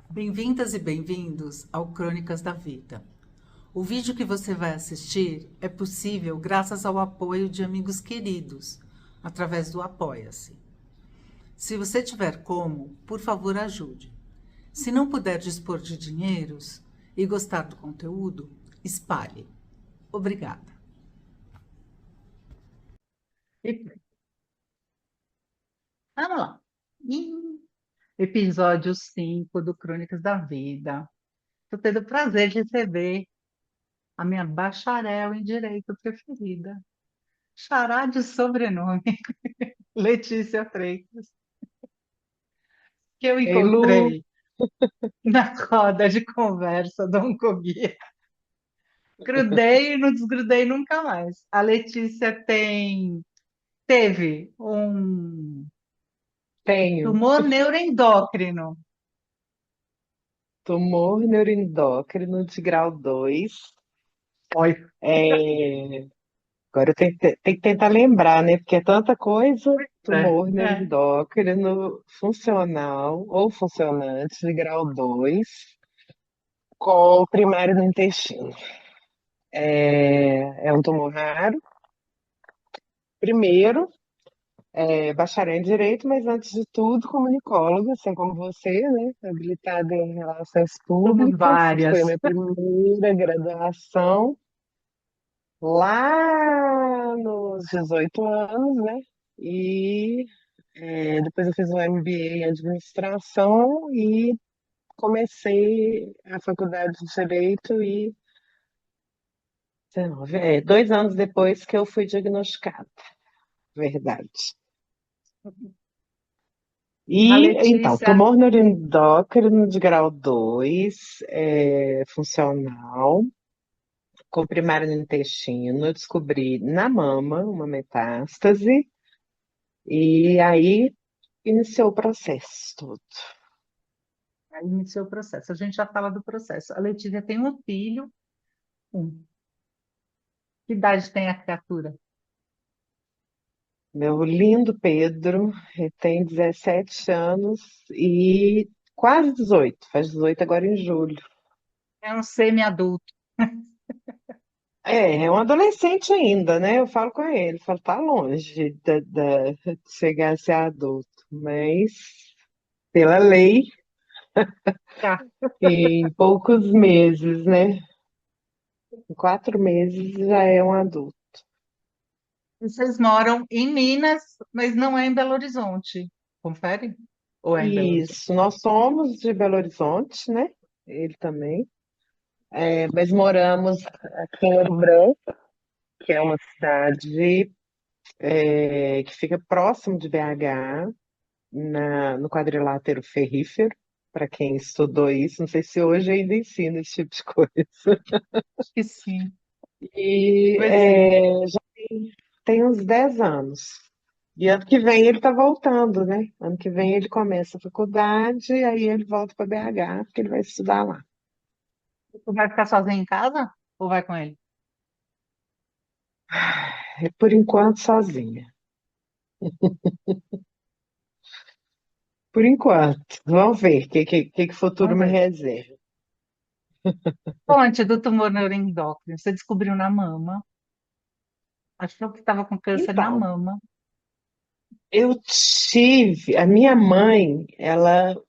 Bem-vindas e bem-vindos ao Crônicas da Vida. O vídeo que você vai assistir é possível graças ao apoio de amigos queridos, através do Apoia-se. Se você tiver como, por favor ajude. Se não puder dispor de dinheiros e gostar do conteúdo, espalhe. Obrigada. E vamos lá. Episódio 5 do Crônicas da Vida. Estou tendo o prazer de receber a minha bacharel em Direito preferida. Xará de sobrenome, Letícia Freitas, que eu Ei, Lu, encontrei na roda de conversa do Oncoguia. Grudei e não desgrudei nunca mais. A Letícia teve um tenho tumor neuroendócrino. tumor neuroendócrino de grau 2. Oi. É, agora eu tenho que tentar lembrar, né? Porque é tanta coisa. É, Tumor é. neuroendócrino funcional ou funcionante de grau 2 com primário no intestino. É um tumor raro. Primeiro, bacharel em Direito, mas antes de tudo, comunicóloga, assim como você, né? Habilitada em Relações Somos Públicas. Foi a várias. minha primeira graduação lá nos 18 anos, né? E depois eu fiz um MBA em Administração e comecei a faculdade de Direito e 2 anos depois que eu fui diagnosticada, verdade. A E, então, Letícia, tumor neuroendócrino de grau 2 funcional, com primário no intestino, eu descobri na mama uma metástase, e aí iniciou o processo todo. aí iniciou o processo. A gente já fala do processo. A Letícia tem um filho, um. Que idade tem a criatura? Meu lindo Pedro, ele tem 17 anos e quase 18, faz 18 agora em julho. É um semi-adulto. É um adolescente ainda, né? Eu falo com ele, falo, tá longe de chegar a ser adulto, mas pela lei, Tá. em poucos meses, né? Em 4 meses já é um adulto. Vocês moram em Minas, mas não é em Belo Horizonte. Confere? Ou é em Belo Horizonte? Isso, nós somos de Belo Horizonte, né? Ele também. Mas moramos aqui em Ouro Branco, que é uma cidade que fica próximo de BH, no quadrilátero ferrífero, para quem estudou isso. Não sei se hoje ainda ensina esse tipo de coisa. Acho que sim. E Pois é. já tem uns 10 anos. E ano que vem ele está voltando, né? Ano que vem ele começa a faculdade, aí ele volta para BH, porque ele vai estudar lá. Tu vai ficar sozinho em casa? Ou vai com ele? Por enquanto, sozinha. Por enquanto. Vamos ver o que o futuro Vamos me ver. reserva. Fonte do tumor neuroendócrino. Você descobriu na mama. Achou que estava com câncer na Então, mama. a minha mãe, ela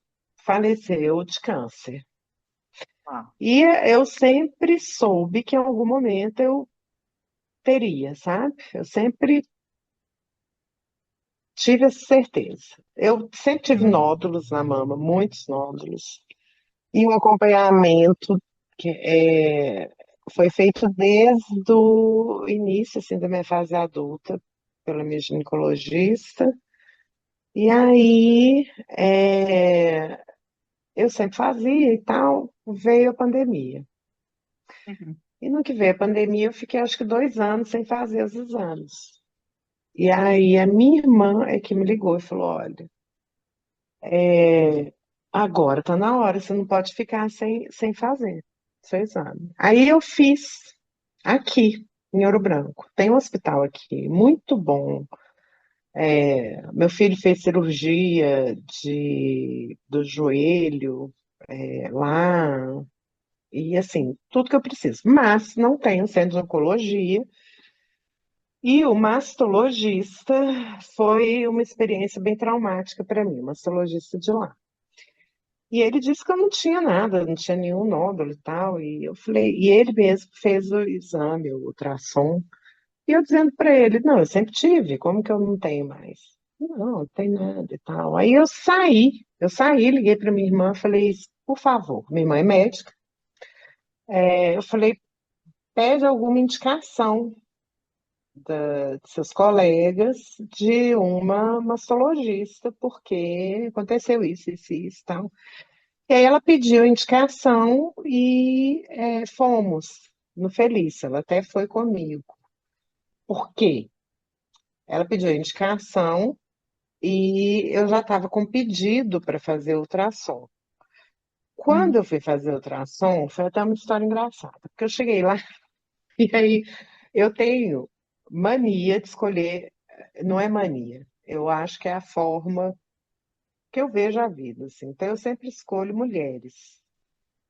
faleceu de câncer. Ah, E eu sempre soube que em algum momento eu teria, sabe? Eu sempre tive essa certeza. Eu sempre tive nódulos na mama, muitos nódulos. E o acompanhamento que foi feito desde o início assim, da minha fase adulta, pela minha ginecologista. E aí, eu sempre fazia e tal, veio a pandemia. uhum. E no que veio a pandemia, eu fiquei acho que 2 anos sem fazer os exames. E aí, a minha irmã é que me ligou e falou: olha, agora tá na hora, você não pode ficar sem fazer seu exame. Aí eu fiz aqui, em Ouro Branco. Tem um hospital aqui, muito bom. Meu filho fez cirurgia do joelho, lá, e assim, tudo que eu preciso. Mas não tenho centro de oncologia, e o mastologista foi uma experiência bem traumática para mim, o mastologista de lá. E ele disse que eu não tinha nada, não tinha nenhum nódulo e tal. E eu falei, e ele mesmo fez o exame, o ultrassom. E eu dizendo para ele, não, eu sempre tive, como que eu não tenho mais? Não, não tem nada e tal. Aí eu saí, liguei para minha irmã, falei, por favor, minha irmã é médica. Eu falei, pede alguma indicação de seus colegas de uma mastologista, porque aconteceu isso, e tal. E aí ela pediu indicação e fomos no Felício. Ela até foi comigo. Por quê? Ela pediu indicação e eu já estava com pedido para fazer ultrassom. Quando Hum. eu fui fazer ultrassom, foi até uma história engraçada, porque eu cheguei lá e aí eu tenho mania de escolher, não é mania, eu acho que é a forma que eu vejo a vida, assim. Então eu sempre escolho mulheres.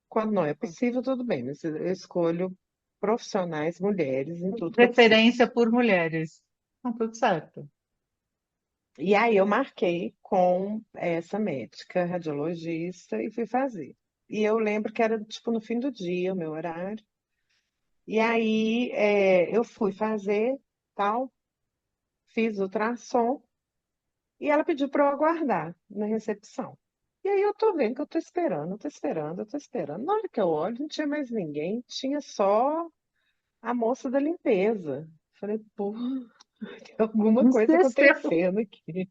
Quando não é possível, tudo bem, mas eu escolho profissionais mulheres em tudo que eu Preferência preciso. por mulheres. Tá tudo certo. E aí eu marquei com essa médica radiologista e fui fazer. E eu lembro que era tipo no fim do dia, o meu horário. E aí eu fui fazer, tal, fiz o ultrassom e ela pediu para eu aguardar na recepção. E aí eu tô vendo que eu tô esperando, eu tô esperando, eu tô esperando. Na hora que eu olho, não tinha mais ninguém, tinha só a moça da limpeza. Falei, pô, tem alguma coisa Desespero. acontecendo aqui.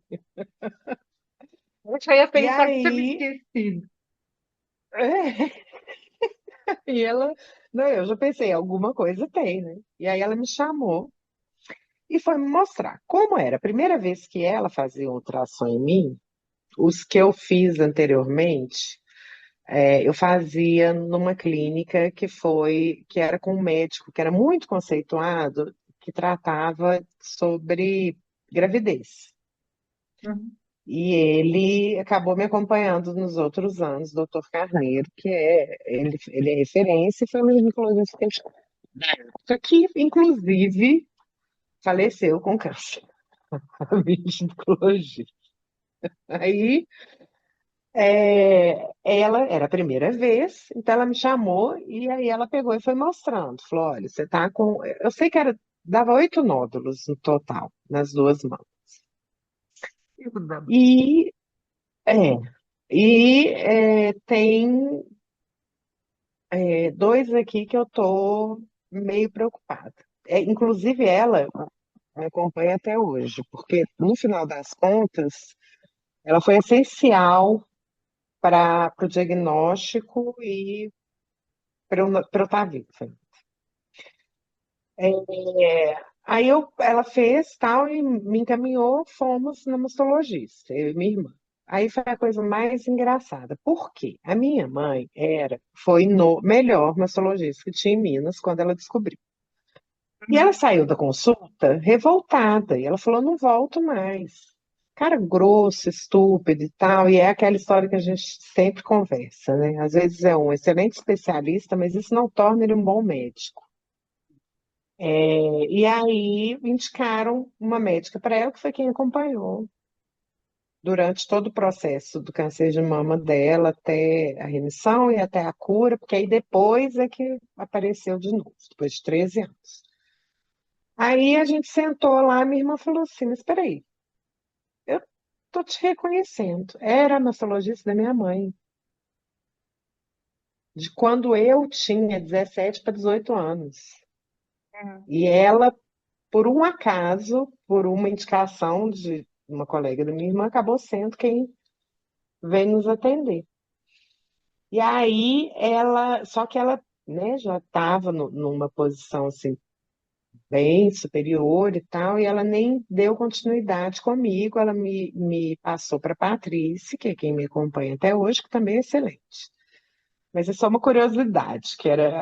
Eu já ia E pensar que tinha me aí, esquecido. e ela, não, eu já pensei, alguma coisa tem, né? E aí ela me chamou e foi me mostrar como era. A primeira vez que ela fazia um ultrassom em mim, os que eu fiz anteriormente, eu fazia numa clínica que era com um médico que era muito conceituado, que tratava sobre gravidez. Uhum. E ele acabou me acompanhando nos outros anos, doutor Carneiro, ele é referência e foi meu ginecologista na época, que inclusive faleceu com câncer, a minha ginecologista. Aí ela era a primeira vez, então ela me chamou e aí ela pegou e foi mostrando. Falou: olha, você tá com. Eu sei que dava 8 nódulos no total, nas duas mãos. E, é, tem dois aqui que eu tô meio preocupada. Inclusive ela me acompanha até hoje, porque no final das contas, ela foi essencial para o diagnóstico e para eu estar viva. Aí ela fez tal e me encaminhou, fomos na mastologista, eu e minha irmã. Aí foi a coisa mais engraçada. Por quê? A minha mãe foi no melhor mastologista que tinha em Minas quando ela descobriu. E ela saiu da consulta revoltada, e ela falou: não volto mais. Cara grosso, estúpido e tal, e é aquela história que a gente sempre conversa, né? Às vezes é um excelente especialista, mas isso não torna ele um bom médico. E aí indicaram uma médica para ela, que foi quem acompanhou durante todo o processo do câncer de mama dela, até a remissão e até a cura, porque aí depois é que apareceu de novo, depois de 13 anos. Aí a gente sentou lá, minha irmã falou assim: mas espera aí, eu tô te reconhecendo. Era a mastologista da minha mãe, de quando eu tinha 17 para 18 anos. E ela, por um acaso, por uma indicação de uma colega da minha irmã, acabou sendo quem veio nos atender. E aí só que ela, né, já estava numa posição assim bem superior e tal, e ela nem deu continuidade comigo, ela me passou para a Patrícia, que é quem me acompanha até hoje, que também é excelente. Mas é só uma curiosidade,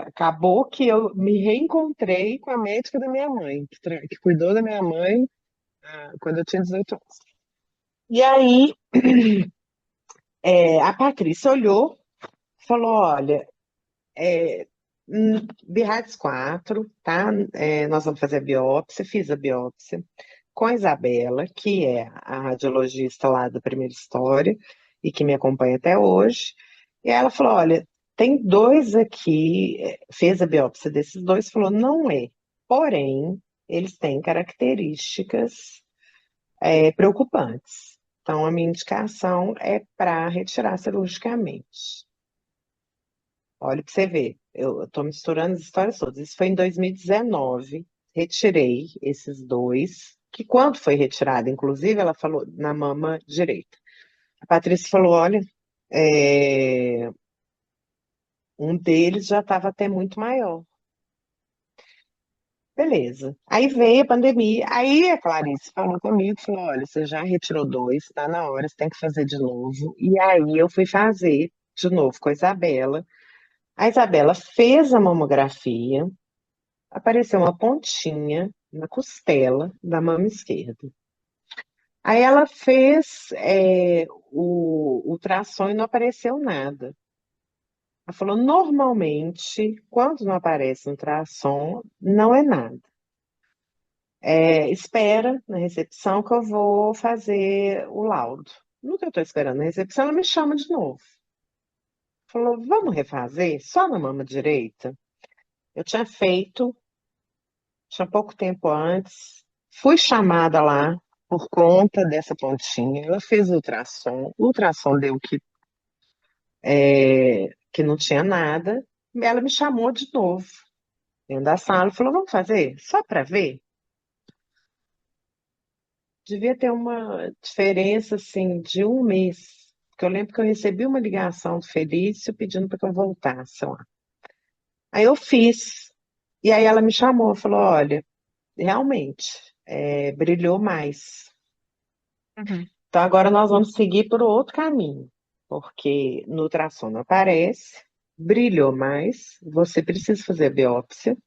acabou que eu me reencontrei com a médica da minha mãe, que cuidou da minha mãe quando eu tinha 18 anos. E aí, a Patrícia olhou, falou: Olha, Birrads 4, tá? Nós vamos fazer a biópsia. Fiz a biópsia com a Isabela, que é a radiologista lá da primeira história e que me acompanha até hoje. E ela falou: Olha, tem dois aqui, fez a biópsia desses dois, falou: Não é. Porém, eles têm características, preocupantes. Então, a minha indicação é para retirar cirurgicamente. Olha para você ver, eu estou misturando as histórias todas. Isso foi em 2019. Retirei esses dois, que quando foi retirado, inclusive, ela falou na mama direita. A Patrícia falou: Olha, é, um deles já estava até muito maior. Beleza. Aí veio a pandemia. Aí a Clarice falou comigo, falou: Olha, você já retirou dois, está na hora, você tem que fazer de novo. E aí eu fui fazer de novo com a Isabela. A Isabela fez a mamografia. Apareceu uma pontinha na costela da mama esquerda. Aí ela fez o ultrassom e não apareceu nada. Ela falou: normalmente, quando não aparece ultrassom, não é nada. Espera na recepção que eu vou fazer o laudo. No que eu estou esperando na recepção, ela me chama de novo. Falou: vamos refazer só na mama direita? Eu tinha feito, tinha pouco tempo antes, fui chamada lá por conta dessa pontinha. Ela fez o ultrassom deu que não tinha nada. Ela me chamou de novo dentro da sala e falou: vamos fazer? Só para ver? Devia ter uma diferença assim de um mês. Porque eu lembro que eu recebi uma ligação do Felício pedindo para que eu voltasse lá. Aí eu fiz. E aí ela me chamou, falou: olha, realmente, brilhou mais. Uhum. Então agora nós vamos seguir por outro caminho, porque no ultrassom não aparece, brilhou mais, você precisa fazer a biópsia.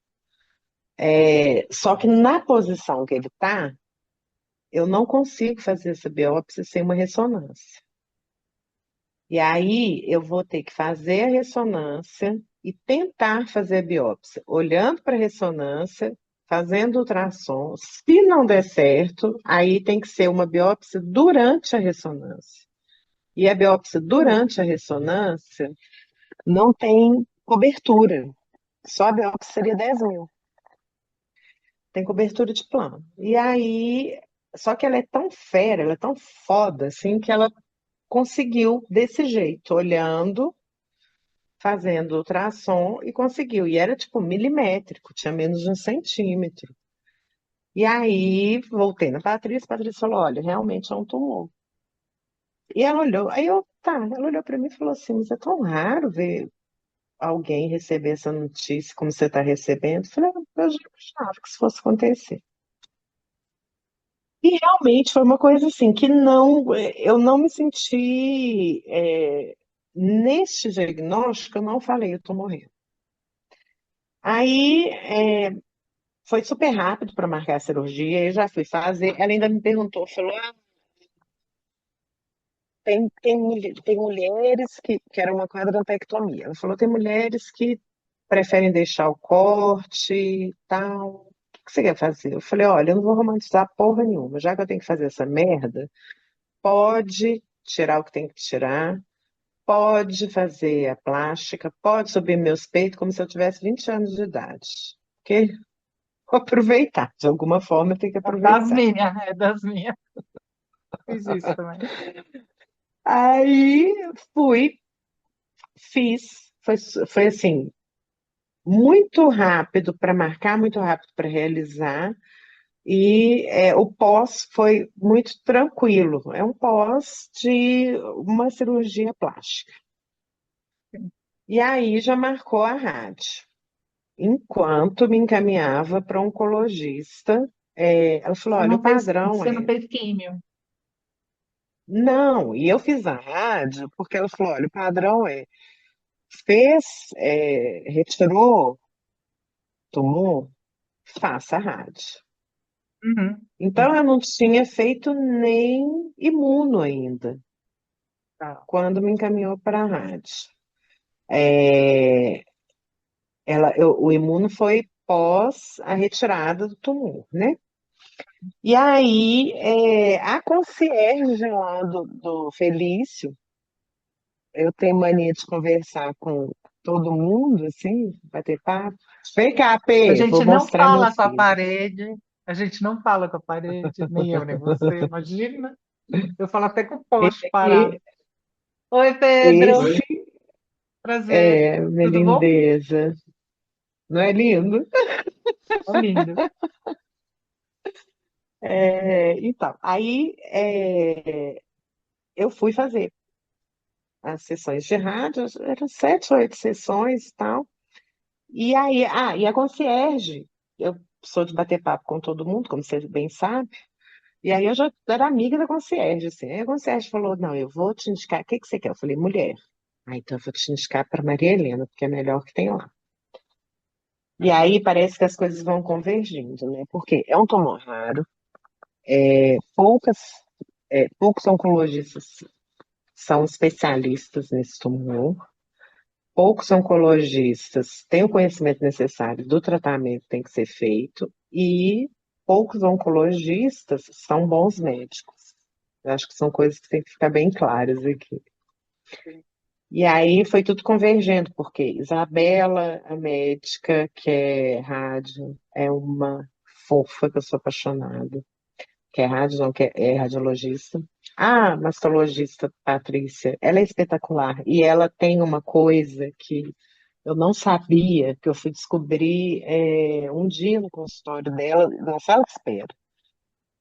Só que na posição que ele está, eu não consigo fazer essa biópsia sem uma ressonância. E aí eu vou ter que fazer a ressonância e tentar fazer a biópsia, olhando para a ressonância, fazendo ultrassom. Se não der certo, aí tem que ser uma biópsia durante a ressonância. E a biópsia durante a ressonância não tem cobertura. Só a biópsia seria 10.000. Tem cobertura de plano. E aí, só que ela é tão fera, ela é tão foda, assim, que ela conseguiu desse jeito, olhando, fazendo ultrassom e conseguiu. E era tipo milimétrico, tinha menos de 1 centímetro. E aí, voltei na Patrícia, a Patrícia falou: olha, realmente é um tumor. E ela olhou, ela olhou para mim e falou assim: mas é tão raro ver alguém receber essa notícia como você está recebendo. Eu falei: eu já achava que isso fosse acontecer. E realmente foi uma coisa assim que não, eu não me senti, neste diagnóstico, eu não falei, eu tô morrendo. Aí foi super rápido para marcar a cirurgia, eu já fui fazer. Ela ainda me perguntou, falou: tem mulheres que era uma quadranpectomia. Ela falou: tem mulheres que preferem deixar o corte e tal. O que que você quer fazer? Eu falei: olha, eu não vou romantizar porra nenhuma. Já que eu tenho que fazer essa merda, pode tirar o que tem que tirar, pode fazer a plástica, pode subir meus peitos como se eu tivesse 20 anos de idade. Porque vou aproveitar. De alguma forma eu tenho que Das aproveitar. minhas, das minhas. Fiz isso também. Aí fui, fiz. Foi assim, muito rápido para marcar, muito rápido para realizar. E o pós foi muito tranquilo. É um pós de uma cirurgia plástica. E aí já marcou a rádio. Enquanto me encaminhava para um oncologista, ela falou: olha, o padrão Você não é. fez químio. Não, e eu fiz a rádio porque ela falou: olha, o padrão é. Fez, retirou, tomou, faça a rádio. Uhum. Então, Sim. eu não tinha feito nem imuno ainda, Tá. quando me encaminhou para a rádio. É, o imuno foi pós a retirada do tumor, né? E aí, a concierge lá do Felício, eu tenho mania de conversar com todo mundo, assim, bater papo. Vem cá, A P, vou gente não mostrar fala meus com a filhos. parede, a gente não fala com a parede, nem eu, nem você, imagina. Eu falo até com o poste parado. Esse, Oi, Pedro, esse prazer. é minha Tudo bom? lindeza. Não é lindo? Tá lindo. Então, aí eu fui fazer as sessões de rádio, eram 7, 8 sessões e tal. E aí, e a concierge, eu sou de bater papo com todo mundo, como você bem sabe, e aí eu já era amiga da concierge, assim. Aí a concierge falou, não, eu vou te indicar, o que que você quer? Eu falei, mulher. Ah, então eu vou te indicar para Maria Helena, porque é melhor que tem lá. E aí parece que as coisas vão convergindo, né? Porque é um tumor raro, poucas, poucos oncologistas são especialistas nesse tumor, poucos oncologistas têm o conhecimento necessário do tratamento que tem que ser feito e poucos oncologistas são bons médicos. Eu acho que são coisas que têm que ficar bem claras aqui. E aí foi tudo convergendo, porque Isabela, a médica, que é rádio, é uma fofa que eu sou apaixonada, que é rádio, não, que é radiologista. A mastologista Patrícia, ela é espetacular e ela tem uma coisa que eu não sabia, que eu fui descobrir um dia no consultório dela, na sala de espera.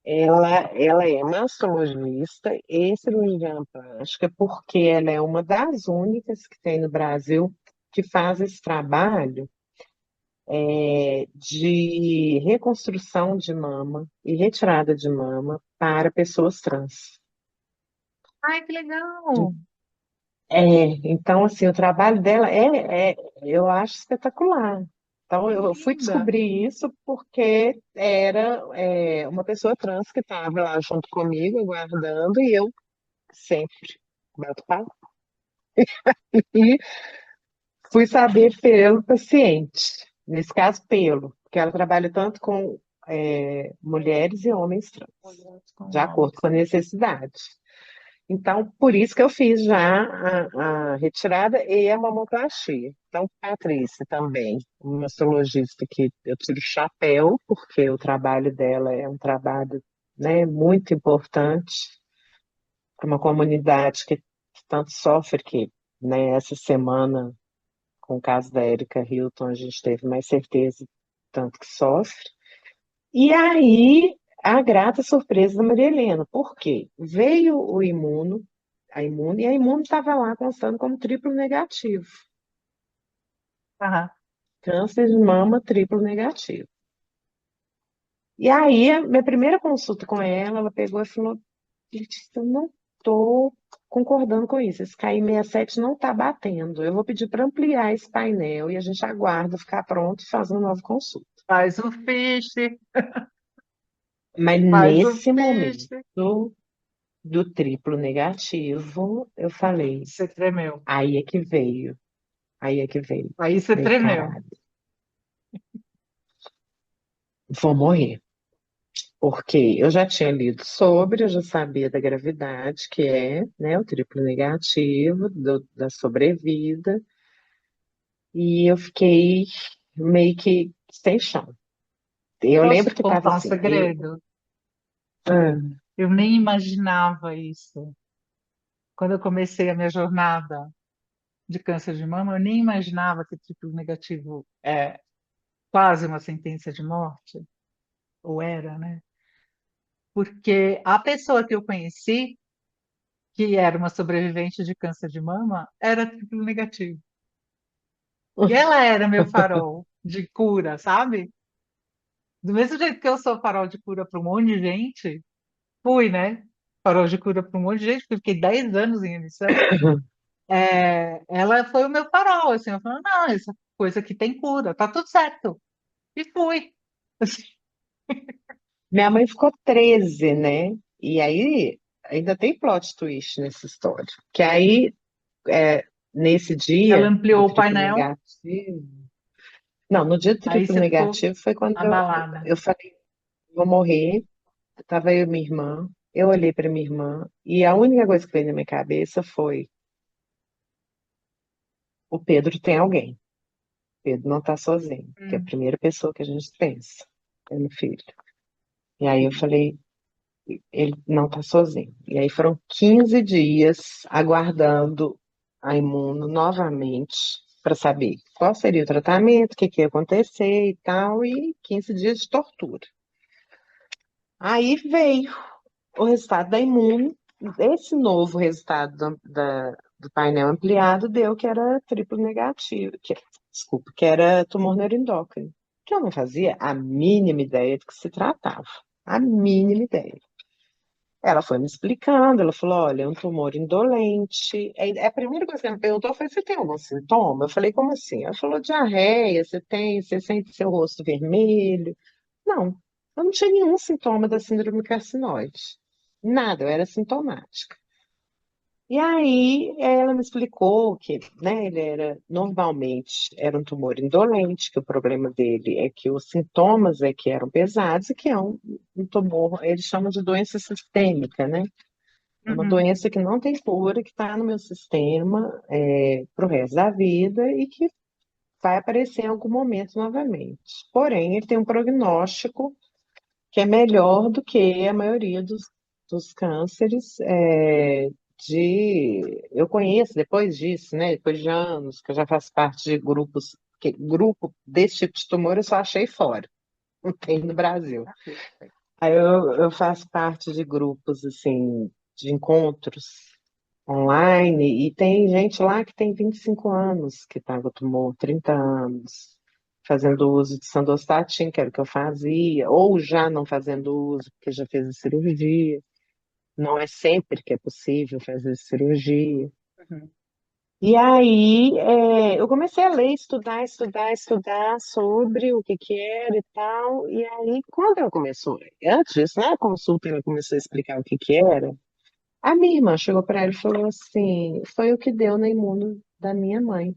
Ela é mastologista e cirurgiã plástica, porque ela é uma das únicas que tem no Brasil que faz esse trabalho de reconstrução de mama e retirada de mama para pessoas trans. Ai, que legal. Então, assim, o trabalho dela eu acho espetacular. Então, Que eu fui linda. descobrir isso porque era uma pessoa trans que estava lá junto comigo, aguardando, e eu sempre bato papo. E fui saber pelo paciente, nesse caso, porque ela trabalha tanto com mulheres e homens trans, Mulheres com de acordo homens. com a necessidade. Então, por isso que eu fiz já a retirada e a mamoplastia. Então, Patrícia também, uma astrologista que eu tiro o chapéu, porque o trabalho dela é um trabalho, né, muito importante para uma comunidade que tanto sofre, que, né, essa semana, com o caso da Erika Hilton, a gente teve mais certeza tanto que sofre. E aí, a grata surpresa da Maria Helena, por quê? Veio o imuno, e a imuno estava lá constando como triplo negativo. Aham. Câncer de mama triplo negativo. E aí, a minha primeira consulta com ela pegou e falou: Letícia, eu não estou concordando com isso. Esse KI67 não está batendo. Eu vou pedir para ampliar esse painel e a gente aguarda ficar pronto e fazer uma nova consulta. Faz o fiche, Mas faz o nesse momento fiche. do triplo negativo, eu falei. Você tremeu. Aí é que veio. Aí é que veio. Aí você Falei, tremeu. caralho, vou morrer. Porque eu já tinha lido sobre, eu já sabia da gravidade, que é, né, o triplo negativo, da sobrevida, e eu fiquei meio que sem chão. Eu Posso lembro te que estava contar um assim, segredo? ah, Eu nem imaginava isso. Quando eu comecei a minha jornada de câncer de mama, eu nem imaginava que triplo negativo é quase uma sentença de morte, ou era, né? Porque a pessoa que eu conheci, que era uma sobrevivente de câncer de mama, era triplo negativo. E ela era meu farol de cura, sabe? Do mesmo jeito que eu sou farol de cura para um monte de gente, fui, né? Farol de cura para um monte de gente, porque eu fiquei 10 anos em emissão. Ela foi o meu farol, assim, eu falei, não, essa coisa aqui tem cura, tá tudo certo. E fui. Minha mãe ficou 13, né? E aí ainda tem plot twist nessa história. Que aí, é, nesse Ela dia do ampliou o triplo painel, negativo. Não, no dia do aí triplo você ficou negativo foi quando abalada. eu falei, vou morrer. Tava eu e minha irmã. Eu olhei para minha irmã e a única coisa que veio na minha cabeça foi: o Pedro tem alguém. O Pedro não está sozinho, que é a Hum. primeira pessoa que a gente pensa, é no filho. E aí eu falei, ele não está sozinho. E aí foram 15 dias aguardando a imuno novamente para saber qual seria o tratamento, o que que ia acontecer e tal, e 15 dias de tortura. Aí veio o resultado da imuno. Esse novo resultado do painel ampliado deu que era triplo negativo, desculpa, que era tumor neuroendócrino, que eu não fazia a mínima ideia do que se tratava, a mínima ideia. Ela foi me explicando, ela falou, olha, é um tumor indolente. A primeira coisa que ela me perguntou foi, você tem algum sintoma? Eu falei, como assim? Ela falou, diarreia, você sente seu rosto vermelho? Não, eu não tinha nenhum sintoma da síndrome carcinoide. Nada, eu era sintomática. E aí ela me explicou que, né, ele era normalmente era um tumor indolente, que o problema dele é que os sintomas é que eram pesados e que é um tumor, eles chamam de doença sistêmica, né? É uma Uhum. doença que não tem cura, que está no meu sistema para o resto da vida e que vai aparecer em algum momento novamente. Porém, ele tem um prognóstico que é melhor do que a maioria dos cânceres. Eu conheço depois disso, né? Depois de anos que eu já faço parte de grupos, que grupo desse tipo de tumor eu só achei fora, não tem no Brasil. Aí eu faço parte de grupos assim, de encontros online, e tem gente lá que tem 25 anos que está com tumor, 30 anos, fazendo uso de sandostatina, que era o que eu fazia, ou já não fazendo uso, porque já fez a cirurgia. Não é sempre que é possível fazer cirurgia. Uhum. E aí, eu comecei a ler, estudar sobre o que que era e tal. E aí, quando ela começou, antes disso, na consulta, ela começou a explicar o que que era. A minha irmã chegou para ela e falou assim: foi o que deu na imuno da minha mãe.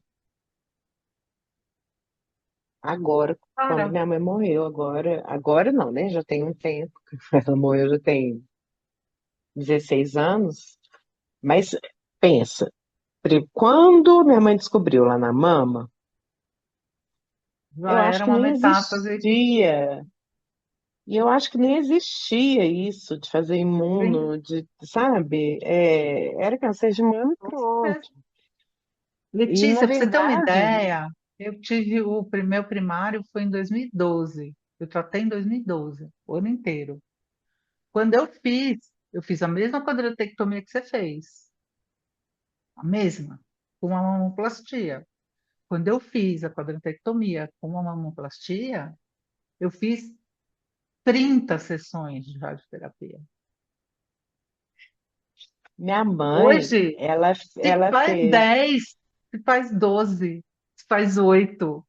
Agora, quando Cara, minha mãe morreu, agora não, né? Já tem um tempo. Ela morreu já tem 16 anos. Mas pensa, quando minha mãe descobriu lá na mama, eu já acho era que uma nem metástase. existia. E eu acho que nem existia isso de fazer Bem, imuno, sabe? Era câncer de mama e com certeza. pronto. E na Letícia, para você ter uma verdade, ideia, eu tive meu primário foi em 2012. Eu tratei em 2012, o ano inteiro. Quando eu fiz a mesma quadrilectomia que você fez, a mesma, com uma mamoplastia. Quando eu fiz a quadrilectomia com uma mamoplastia, eu fiz 30 sessões de radioterapia. minha mãe, Hoje, se ela faz fez. 10, se faz 12, se faz 8,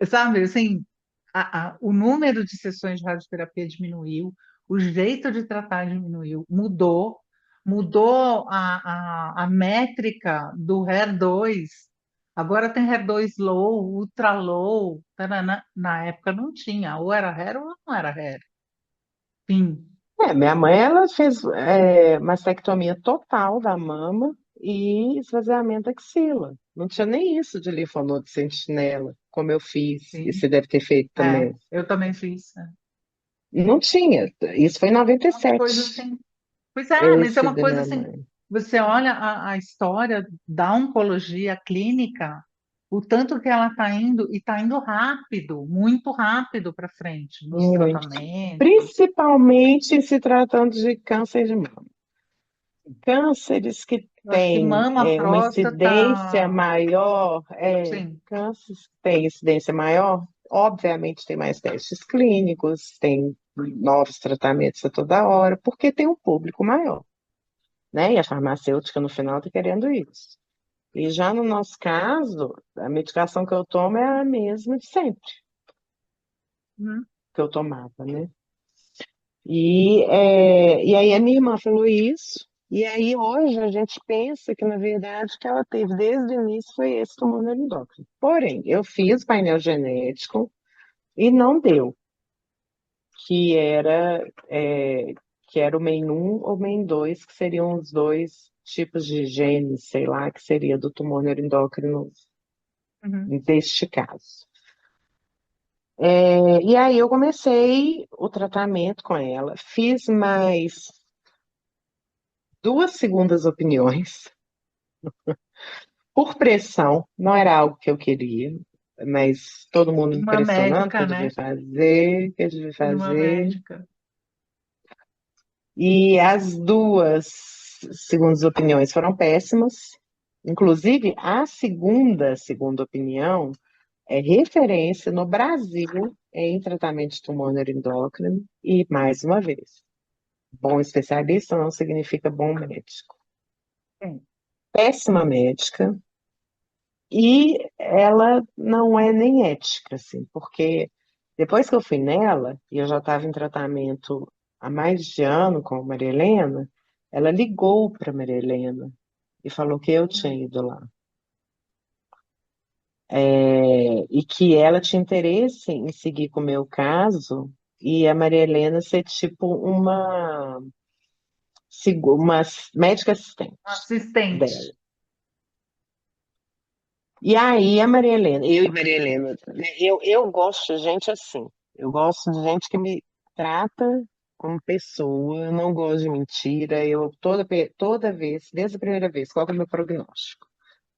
sabe? Assim, o número de sessões de radioterapia diminuiu, o jeito de tratar diminuiu, mudou a métrica do HER2. Agora tem HER2 low, ultra low, tarana. Na época não tinha, ou era HER ou não era HER. Fim. Minha mãe, ela fez mastectomia total da mama e esvaziamento da axila. Não tinha nem isso de linfonodo de sentinela, como eu fiz, e Sim, você deve ter feito também. eu também fiz. É. Não tinha. Isso foi em Uma coisa 97, assim. Pois é, mas é esse uma da coisa minha assim, mãe. você olha a história da oncologia clínica, o tanto que ela está indo, e está indo rápido, muito rápido para frente, nos Muito. tratamentos. Principalmente se tratando de câncer de mama. Cânceres que Eu acho que têm mama, uma incidência próstata, maior, sim, cânceres que têm incidência maior, obviamente tem mais testes clínicos, tem novos tratamentos a toda hora, porque tem um público maior, né? E a farmacêutica no final está querendo isso. E já no nosso caso, a medicação que eu tomo é a mesma de sempre uhum, que eu tomava, né? E aí a minha irmã falou isso, e aí hoje a gente pensa que, na verdade, o que ela teve desde o início foi esse tumor no endócrino. Porém, eu fiz painel genético e não deu, que era, é, que era o MEN1 ou MEN2, que seriam os dois tipos de genes, sei lá, que seria do tumor neuroendócrino Uhum. deste caso. E aí eu comecei o tratamento com ela, fiz mais duas segundas opiniões, por pressão, não era algo que eu queria, mas todo mundo me Uma pressionando que eu médica, devia né? fazer, que eu devia Fui numa fazer. médica. E as duas segundas opiniões foram péssimas. Inclusive, a segunda opinião é referência no Brasil em tratamento de tumor neuroendócrino e, mais uma vez, bom especialista não significa bom médico. Sim. Péssima médica, e ela não é nem ética, assim, porque depois que eu fui nela, e eu já estava em tratamento há mais de ano com a Maria Helena, ela ligou para a Maria Helena e falou que eu tinha ido lá. E que ela tinha interesse em seguir com o meu caso, e a Maria Helena ser tipo uma médica assistente Um assistente. dela. E aí, a Maria Helena, eu e Maria Helena, né, eu gosto de gente assim. Eu gosto de gente que me trata como pessoa, eu não gosto de mentira. Eu toda vez, desde a primeira vez, qual que é o meu prognóstico?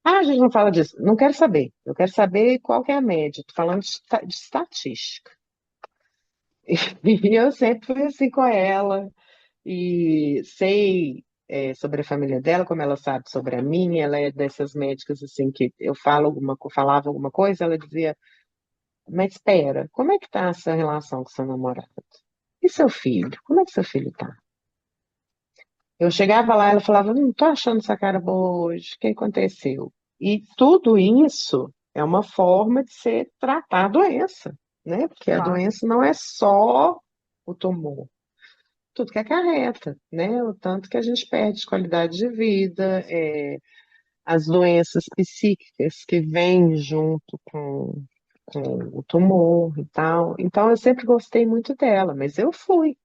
Ah, a gente não fala disso. Não quero saber. Eu quero saber qual que é a média. Estou falando de estatística. E eu sempre fui assim com ela e sei sobre a família dela, como ela sabe sobre a minha. Ela é dessas médicas assim que eu falava alguma coisa, ela dizia: mas espera, como é que tá essa relação com seu namorado? E seu filho? Como é que seu filho tá? Eu chegava lá, ela falava: não tô achando essa cara boa hoje, o que aconteceu? E tudo isso é uma forma de se tratar a doença, né? Porque a Claro. doença não é só o tumor, tudo que acarreta, né? O tanto que a gente perde de qualidade de vida, as doenças psíquicas que vêm junto com o tumor e tal. Então, eu sempre gostei muito dela, mas eu fui.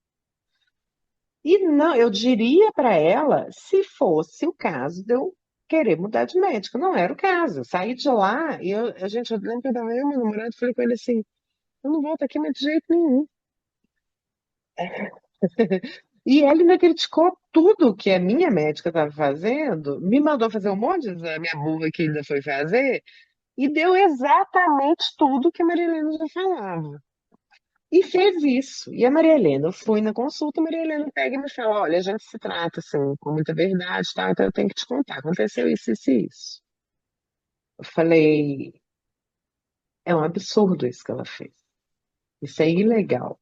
E não, eu diria para ela se fosse o caso de eu querer mudar de médico. Não era o caso. Eu saí de lá e eu lembro que eu tava eu e meu namorado, falei com ele assim: eu não volto aqui, mas de jeito nenhum. E ele ainda criticou tudo que a minha médica estava fazendo, me mandou fazer um monte de exame, a burra que ainda foi fazer, e deu exatamente tudo que a Maria Helena já falava. E fez isso. E a Maria Helena, eu fui na consulta, a Maria Helena pega e me fala: olha, a gente se trata assim, com muita verdade, tá? Então eu tenho que te contar. Aconteceu isso, isso e isso. Eu falei: é um absurdo isso que ela fez. Isso é ilegal.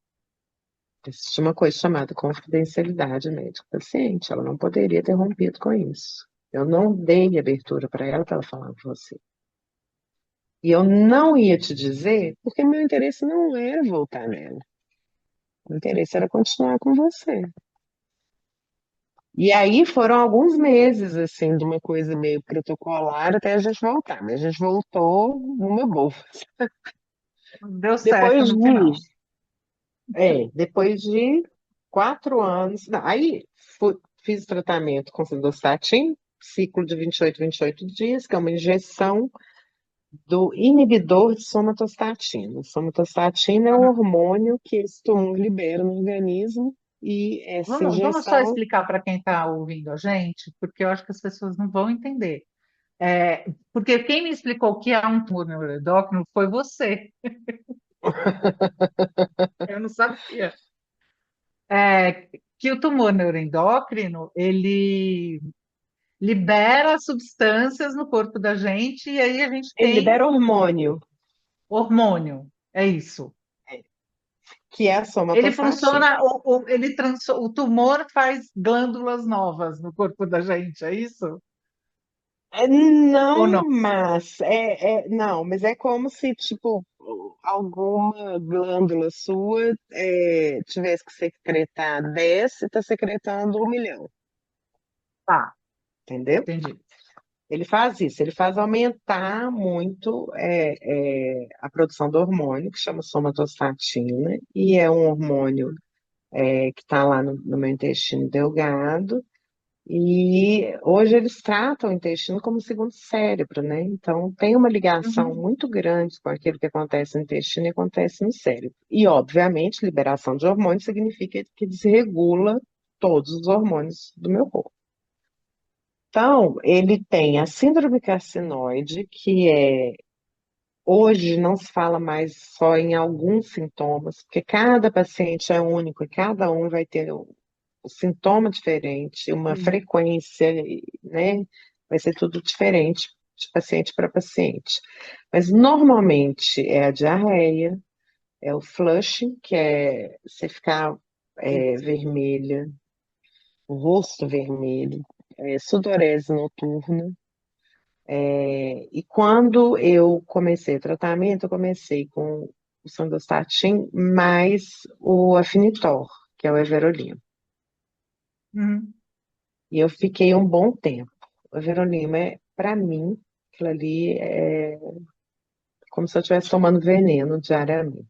Existe uma coisa chamada confidencialidade médico-paciente. Ela não poderia ter rompido com isso. Eu não dei abertura para ela falar com você. E eu não ia te dizer, porque meu interesse não era voltar nela. O interesse era continuar com você. E aí foram alguns meses, assim, de uma coisa meio protocolar até a gente voltar. Mas a gente voltou numa boa. Deu certo Depois no de, final. depois de 4 anos, não, aí fiz tratamento com simvastatin, ciclo de 28 dias, que é uma injeção do inibidor de somatostatina. Somatostatina é o Uhum. hormônio que esse tumor libera no organismo, e essa Vamos só injeção. explicar para quem está ouvindo a gente, porque eu acho que as pessoas não vão entender. Porque quem me explicou o que é um tumor neuroendócrino foi você. Eu não sabia. Que o tumor neuroendócrino, ele libera substâncias no corpo da gente e aí a gente Ele tem libera hormônio, hormônio. É isso. que é a Ele somatostatina. funciona, o tumor faz glândulas novas no corpo da gente, é isso? Ou Não, não? não, mas é como se, tipo, alguma glândula sua tivesse que secretar 10 e está secretando 1 milhão, Tá, entendeu? entendi. Ele faz isso, ele faz aumentar muito a produção do hormônio, que chama somatostatina, e é um hormônio que está lá no meu intestino delgado. E hoje eles tratam o intestino como segundo cérebro, né? Então tem uma ligação Uhum. muito grande com aquilo que acontece no intestino e acontece no cérebro. E, obviamente, liberação de hormônios significa que desregula todos os hormônios do meu corpo. Então, ele tem a síndrome carcinoide, que hoje não se fala mais só em alguns sintomas, porque cada paciente é único e cada um vai ter um sintoma diferente, uma Sim. frequência, né? Vai ser tudo diferente de paciente para paciente. Mas normalmente é a diarreia, é o flushing, que é você ficar vermelha, o rosto vermelho, sudorese noturna. E quando eu comecei o tratamento, eu comecei com o Sandostatin mais o Afinitor, que é o Everolino. Uhum. E eu fiquei um bom tempo. O Everolino para mim, aquilo ali é como se eu estivesse tomando veneno diariamente.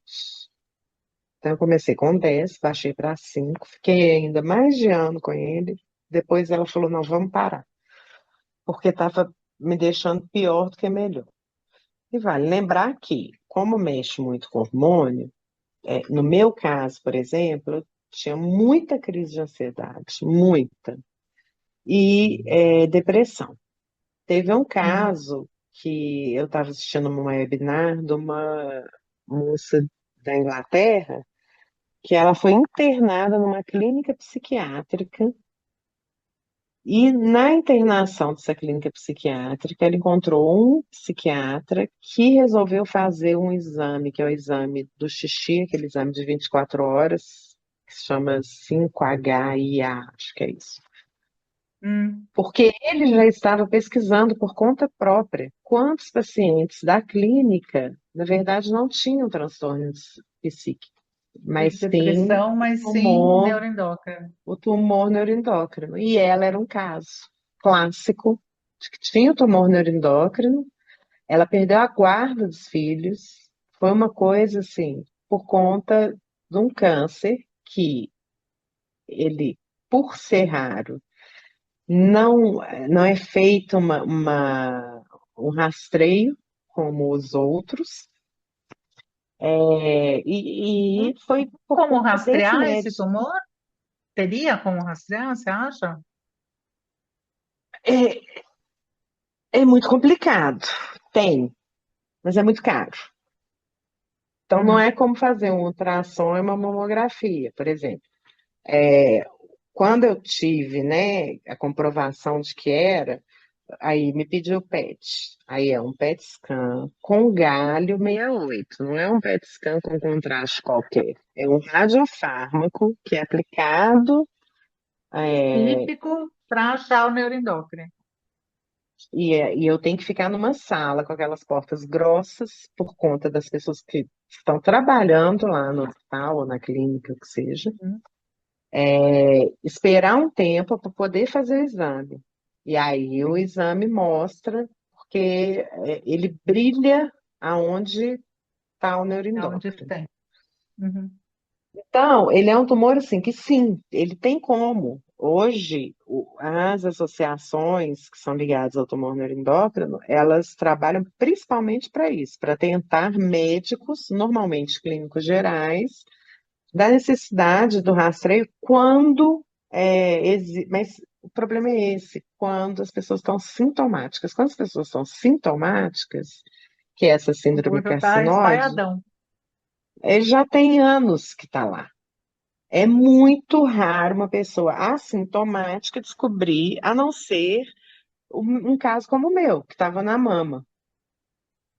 Então eu comecei com 10, baixei para 5, fiquei ainda mais de ano com ele. Depois ela falou, não, vamos parar, porque estava me deixando pior do que melhor. E vale lembrar que, como mexe muito com hormônio, no meu caso, por exemplo, eu tinha muita crise de ansiedade, muita, e depressão. Teve um Uhum. caso que eu estava assistindo uma webinar de uma moça da Inglaterra, que ela foi internada numa clínica psiquiátrica, e na internação dessa clínica psiquiátrica, ela encontrou um psiquiatra que resolveu fazer um exame, que é o exame do xixi, aquele exame de 24 horas, que se chama 5HIA, acho que é isso. Uhum. Porque ele já estava pesquisando por conta própria quantos pacientes da clínica, na verdade, não tinham transtornos psíquicos, mas sim Depressão, o mas sim tumor, neuroendócrino. o tumor neuroendócrino. E ela era um caso clássico de que tinha o tumor neuroendócrino, ela perdeu a guarda dos filhos, foi uma coisa assim, por conta de um câncer que ele, por ser raro, não, não é feito um rastreio como os outros, Hum? e foi por Como conta desse rastrear esse médico. tumor? Teria como rastrear, você acha? É, é muito complicado, tem, mas é muito caro. Então, não Uhum. é como fazer um ultrassom e uma mamografia, por exemplo. É, quando eu tive, né, a comprovação de que era, aí me pediu PET. Aí é um PET scan com galho 68. Não é um PET scan com contraste qualquer. É um radiofármaco que é aplicado, é, Típico para achar o neuroendócrino. e eu tenho que ficar numa sala com aquelas portas grossas por conta das pessoas que estão trabalhando lá no hospital ou na clínica, o que seja. Uhum. Esperar um tempo para poder fazer o exame. E aí o exame mostra, porque ele brilha aonde está o É onde neuroendócrino. tem. Uhum. Então, ele é um tumor assim que sim, ele tem como. Hoje, as associações que são ligadas ao tumor neuroendócrino, elas trabalham principalmente para isso, para tentar médicos, normalmente clínicos gerais, da necessidade do rastreio quando mas o problema é esse, quando as pessoas estão sintomáticas. Quando as pessoas estão sintomáticas, que é essa O síndrome tumor já está carcinoide, espalhadão. já tem anos que está lá. É muito raro uma pessoa assintomática descobrir, a não ser um caso como o meu, que estava na mama.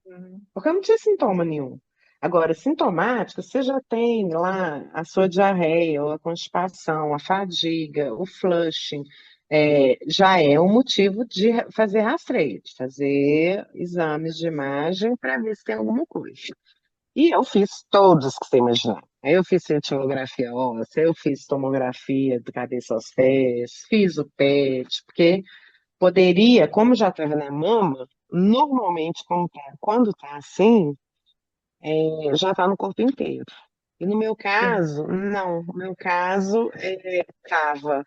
Uhum. Porque eu não tinha sintoma nenhum. Agora, sintomático, você já tem lá a sua diarreia, ou a constipação, a fadiga, o flushing, já é um motivo de fazer rastreio, de fazer exames de imagem para ver se tem alguma coisa. E eu fiz todos que você imaginar. Eu fiz cintilografia óssea, eu fiz tomografia de cabeça aos pés, fiz o PET, porque poderia, como já estava na mama, normalmente, quando tá assim, já está no corpo inteiro. E no meu Sim. caso, não. No meu caso, estava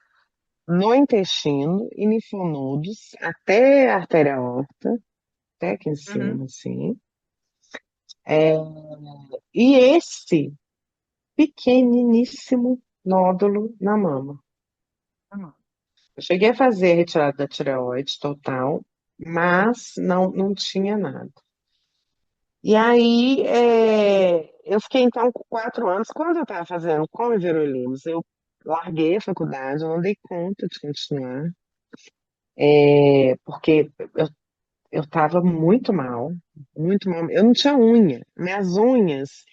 no intestino e linfonodos, até a artéria aorta, até aqui em Uhum. cima, assim. É, e esse pequeniníssimo nódulo na mama. Uhum. Eu cheguei a fazer a retirada da tireoide total, mas não tinha nada. E aí, eu fiquei então com 4 anos. Quando eu estava fazendo com Everolimus, eu larguei a faculdade, eu não dei conta de continuar, porque eu estava muito mal, muito mal. Eu não tinha unha. Minhas unhas,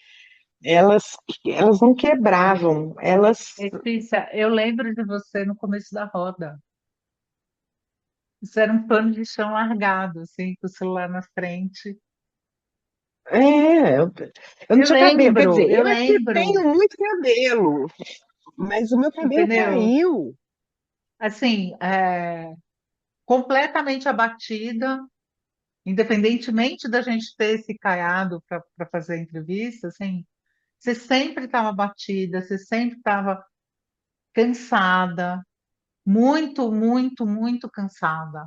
elas, elas não quebravam, elas. Letícia, eu lembro de você no começo da roda. Isso era um pano de chão largado, assim, com o celular na frente. É, eu não tinha cabelo. Quer dizer, Eu eu é que lembro, tenho muito cabelo, mas o meu cabelo entendeu? caiu. Assim, completamente abatida, independentemente da gente ter se caiado para fazer a entrevista, assim, você sempre estava abatida, você sempre estava cansada, muito, muito, muito cansada.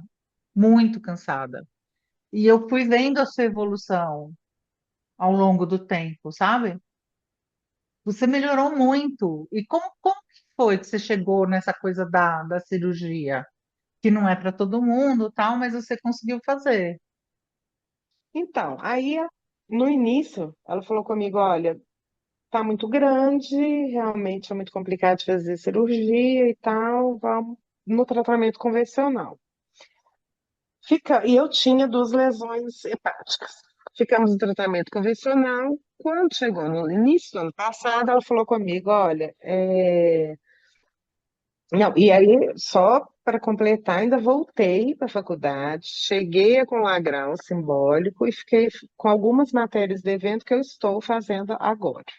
E eu fui vendo a sua evolução ao longo do tempo, sabe? Você melhorou muito. E como que foi que você chegou nessa coisa da cirurgia? Que não é para todo mundo, tal, mas você conseguiu fazer. Então, aí no início, ela falou comigo: olha, tá muito grande, realmente é muito complicado de fazer cirurgia e tal, vamos no tratamento convencional. E eu tinha 2 lesões hepáticas. Ficamos no tratamento convencional. Quando chegou no início do ano passado, ela falou comigo: olha, não, e aí, só para completar, ainda voltei para a faculdade, cheguei a colar grau simbólico e fiquei com algumas matérias de evento que eu estou fazendo agora. Tô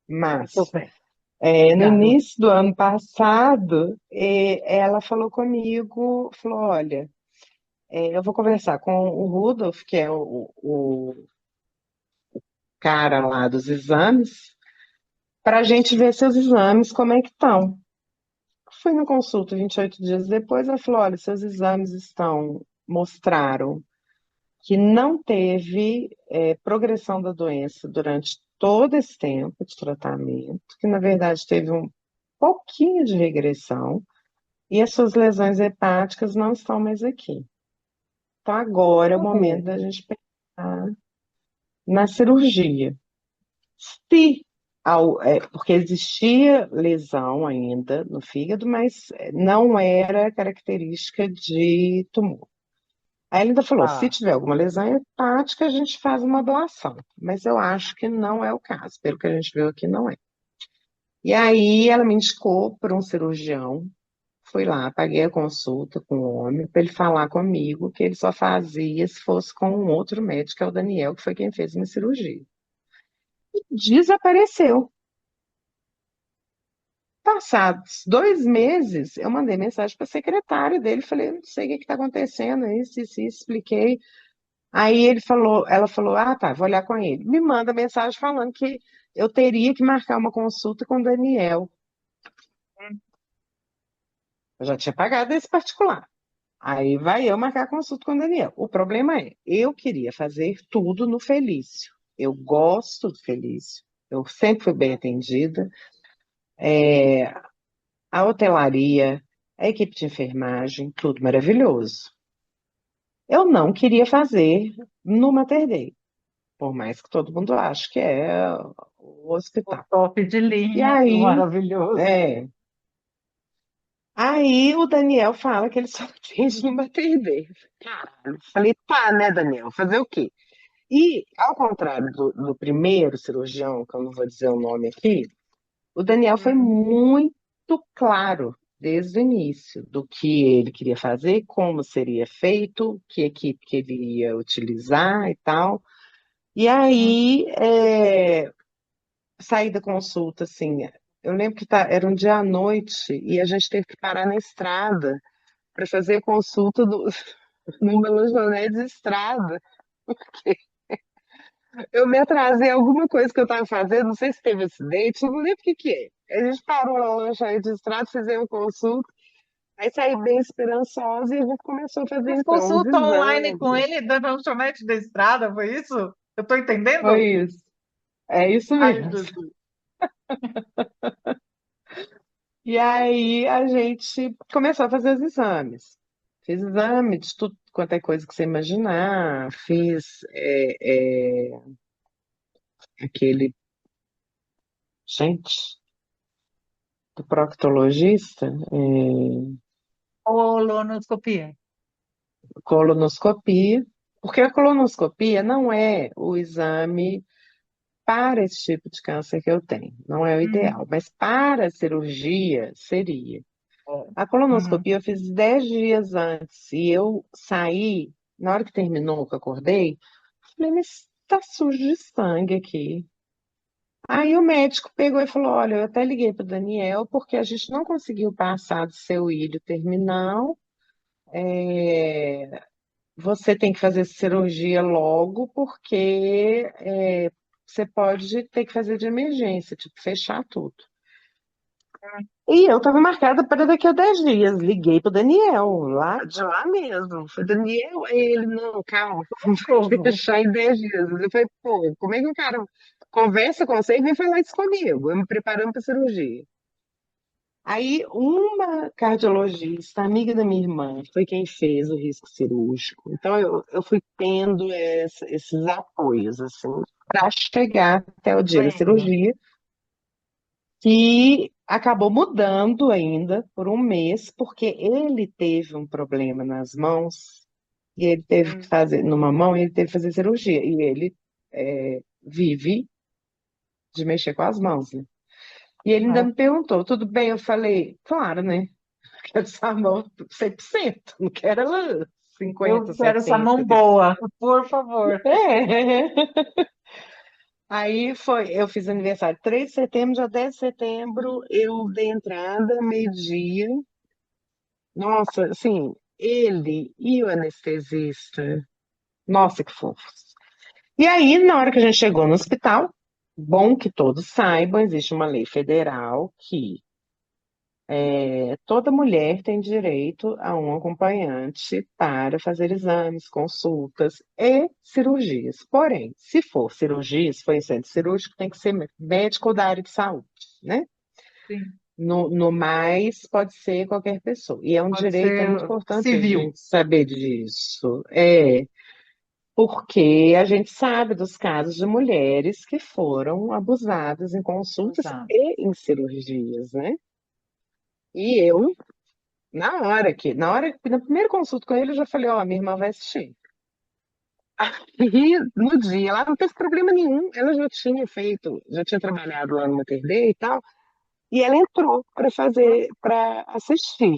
Mas, bem. no Legal. início do ano passado, ela falou comigo, falou, olha, eu vou conversar com o Rudolf, que é o cara lá dos exames, para a gente ver seus exames, como é que estão. Fui na consulta 28 dias depois, ela falou, olha, seus exames mostraram que não teve progressão da doença durante todo esse tempo de tratamento, que na verdade teve um pouquinho de regressão, e as suas lesões hepáticas não estão mais aqui. Então agora é o momento Uhul. da gente pensar na cirurgia. Se porque existia lesão ainda no fígado, mas não era característica de tumor. Aí ele ainda falou: se Tá. tiver alguma lesão hepática, a gente faz uma ablação. Mas eu acho que não é o caso, pelo que a gente viu aqui, não é. E aí ela me indicou para um cirurgião. Fui lá, paguei a consulta com o homem para ele falar comigo que ele só fazia se fosse com um outro médico, que é o Daniel, que foi quem fez minha cirurgia. Desapareceu. Passados 2 meses, eu mandei mensagem para a secretária dele, falei, não sei o que está acontecendo, isso, expliquei. Aí ela falou, ah, tá, vou olhar com ele. Me manda mensagem falando que eu teria que marcar uma consulta com o Daniel. Eu já tinha pagado esse particular. Aí vai eu marcar a consulta com o Daniel. O problema é, eu queria fazer tudo no Felício. Eu gosto do Felício. Eu sempre fui bem atendida. É, a hotelaria, a equipe de enfermagem, tudo maravilhoso. Eu não queria fazer no Mater Dei, por mais que todo mundo ache que é o O hospital. top de E linha, o aí, maravilhoso. é, aí o Daniel fala que ele só atende no Mater Dei. Caralho, falei, tá, né, Daniel, fazer o quê? E, ao contrário do primeiro cirurgião, que eu não vou dizer o nome aqui, o Daniel foi Hum. muito claro desde o início do que ele queria fazer, como seria feito, que equipe que ele ia utilizar e tal. E Hum. aí, saí da consulta, assim, eu lembro que era um dia à noite e a gente teve que parar na estrada para fazer a consulta numa lanchonete de estrada. Eu me atrasei em alguma coisa que eu estava fazendo, não sei se teve acidente, não lembro o que que é. A gente parou na lanchonete de estrada, fizemos consulta, aí saí bem esperançosa e a gente começou a fazer Fez então os consulta online com exames. ele da lanchonete da estrada, foi isso? Eu tô Foi entendendo? isso. É isso Ai, mesmo. Jesus. E aí a gente começou a fazer os exames. Fiz exame de tudo quanto é coisa que você imaginar. Fiz aquele, gente, do proctologista, Colonoscopia. colonoscopia, porque a colonoscopia não é o exame para esse tipo de câncer que eu tenho, não é o ideal, Uhum. mas para a cirurgia seria. É. A Uhum. colonoscopia eu fiz 10 dias antes e eu saí, na hora que terminou, que eu acordei, falei, mas tá sujo de sangue aqui. Aí o médico pegou e falou: Olha, eu até liguei para o Daniel porque a gente não conseguiu passar do seu ilho terminal. Você tem que fazer cirurgia logo porque você pode ter que fazer de emergência, tipo, fechar tudo. E eu estava marcada para daqui a 10 dias. Liguei para o Daniel, lá de lá mesmo. Falei, Daniel, aí ele, não, calma, vamos Socorro. fechar em 10 dias. Eu falei, pô, como é que o cara conversa com você e vem falar isso comigo? Eu me preparando para cirurgia. Aí, uma cardiologista, amiga da minha irmã, foi quem fez o risco cirúrgico. Então, eu fui tendo esses apoios, assim, para chegar até o dia da Lembro. cirurgia, que acabou mudando ainda por um mês, porque ele teve um problema nas mãos, e ele teve que Hum. fazer, numa mão, e ele teve que fazer cirurgia. E ele vive de mexer com as mãos, né? E ele ainda Né? me perguntou, tudo bem? Eu falei, claro, né? Quero essa mão 100%, não quero ela Eu 50, quero essa 70. mão boa, por favor. É. Aí foi, eu fiz aniversário 3 de setembro, dia 10 de setembro, eu dei entrada, meio-dia. Nossa, assim, ele e o anestesista, nossa, que fofos. E aí, na hora que a gente chegou no hospital, bom que todos saibam, existe uma lei federal que toda mulher tem direito a um acompanhante para fazer exames, consultas e cirurgias. Porém, se for cirurgia, se for em centro cirúrgico, tem que ser médico da área de saúde, né? Sim, No mais, pode ser qualquer pessoa. E é um pode direito, é muito ser importante a civil. gente saber disso. Porque a gente sabe dos casos de mulheres que foram abusadas em consultas Exato. e em cirurgias, né? E eu na primeira consulta com ele, eu já falei, ó, minha irmã vai assistir. E no dia, ela não teve problema nenhum, ela já tinha feito, já tinha trabalhado lá no Mater Dei e tal, e ela entrou para assistir.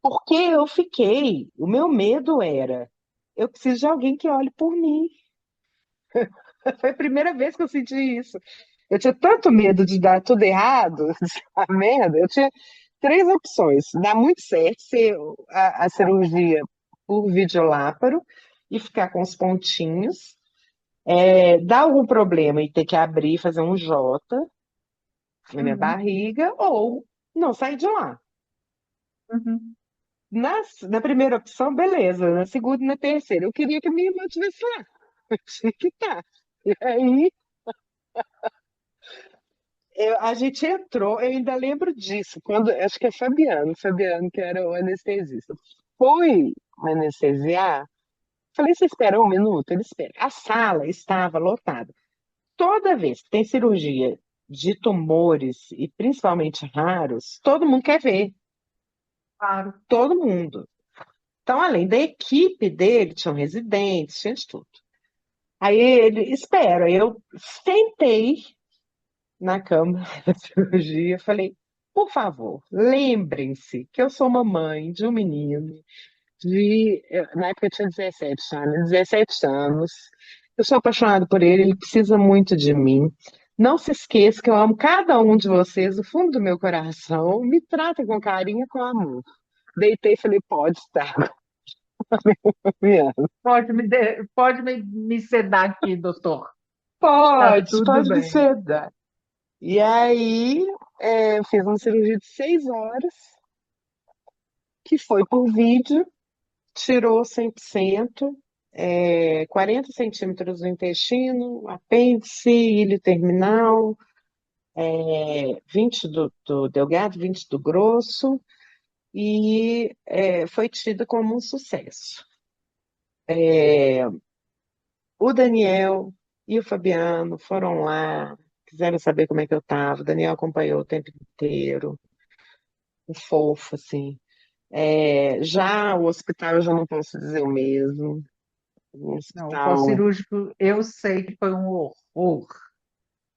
Porque eu fiquei, o meu medo era, eu preciso de alguém que olhe por mim. Foi a primeira vez que eu senti isso. Eu tinha tanto medo de dar tudo errado, a merda. Eu tinha três opções: dar muito certo, ser a cirurgia por videoláparo e ficar com os pontinhos, dar algum problema e ter que abrir, fazer um J na minha Uhum, barriga, ou não sair de lá. uhum. Na primeira opção, beleza. Na segunda e na terceira, eu queria que minha irmã estivesse lá. Eu tinha que estar. E aí a gente entrou, eu ainda lembro disso, quando, acho que é Fabiano que era o anestesista. Foi me anestesiar, falei, você espera um minuto? Ele espera. A sala estava lotada. Toda vez que tem cirurgia de tumores, e principalmente raros, todo mundo quer ver, Claro. todo mundo. Então, além da equipe dele, tinham residentes, tinha de tudo. Aí ele, espera, eu sentei na cama da cirurgia, falei, por favor, lembrem-se que eu sou mamãe de um menino na época eu tinha 17 anos, Eu sou apaixonada por ele, ele precisa muito de mim. Não se esqueça que eu amo cada um de vocês do fundo do meu coração. Me trata com carinho e com amor. Deitei e falei, pode estar. Me ama. Pode me sedar aqui, doutor. Tá Pode, tudo pode me bem. sedar. E aí, eu fiz uma cirurgia de 6 horas, que foi por vídeo, tirou 100%, 40 centímetros do intestino, apêndice, ilho terminal, 20 do delgado, 20 do grosso, e foi tida como um sucesso. O Daniel e o Fabiano foram lá, quiseram saber como é que eu estava. O Daniel acompanhou o tempo inteiro, um fofo, assim. Já o hospital eu já não posso dizer o mesmo. O Não, o hospital pós-cirúrgico, eu sei que foi um horror.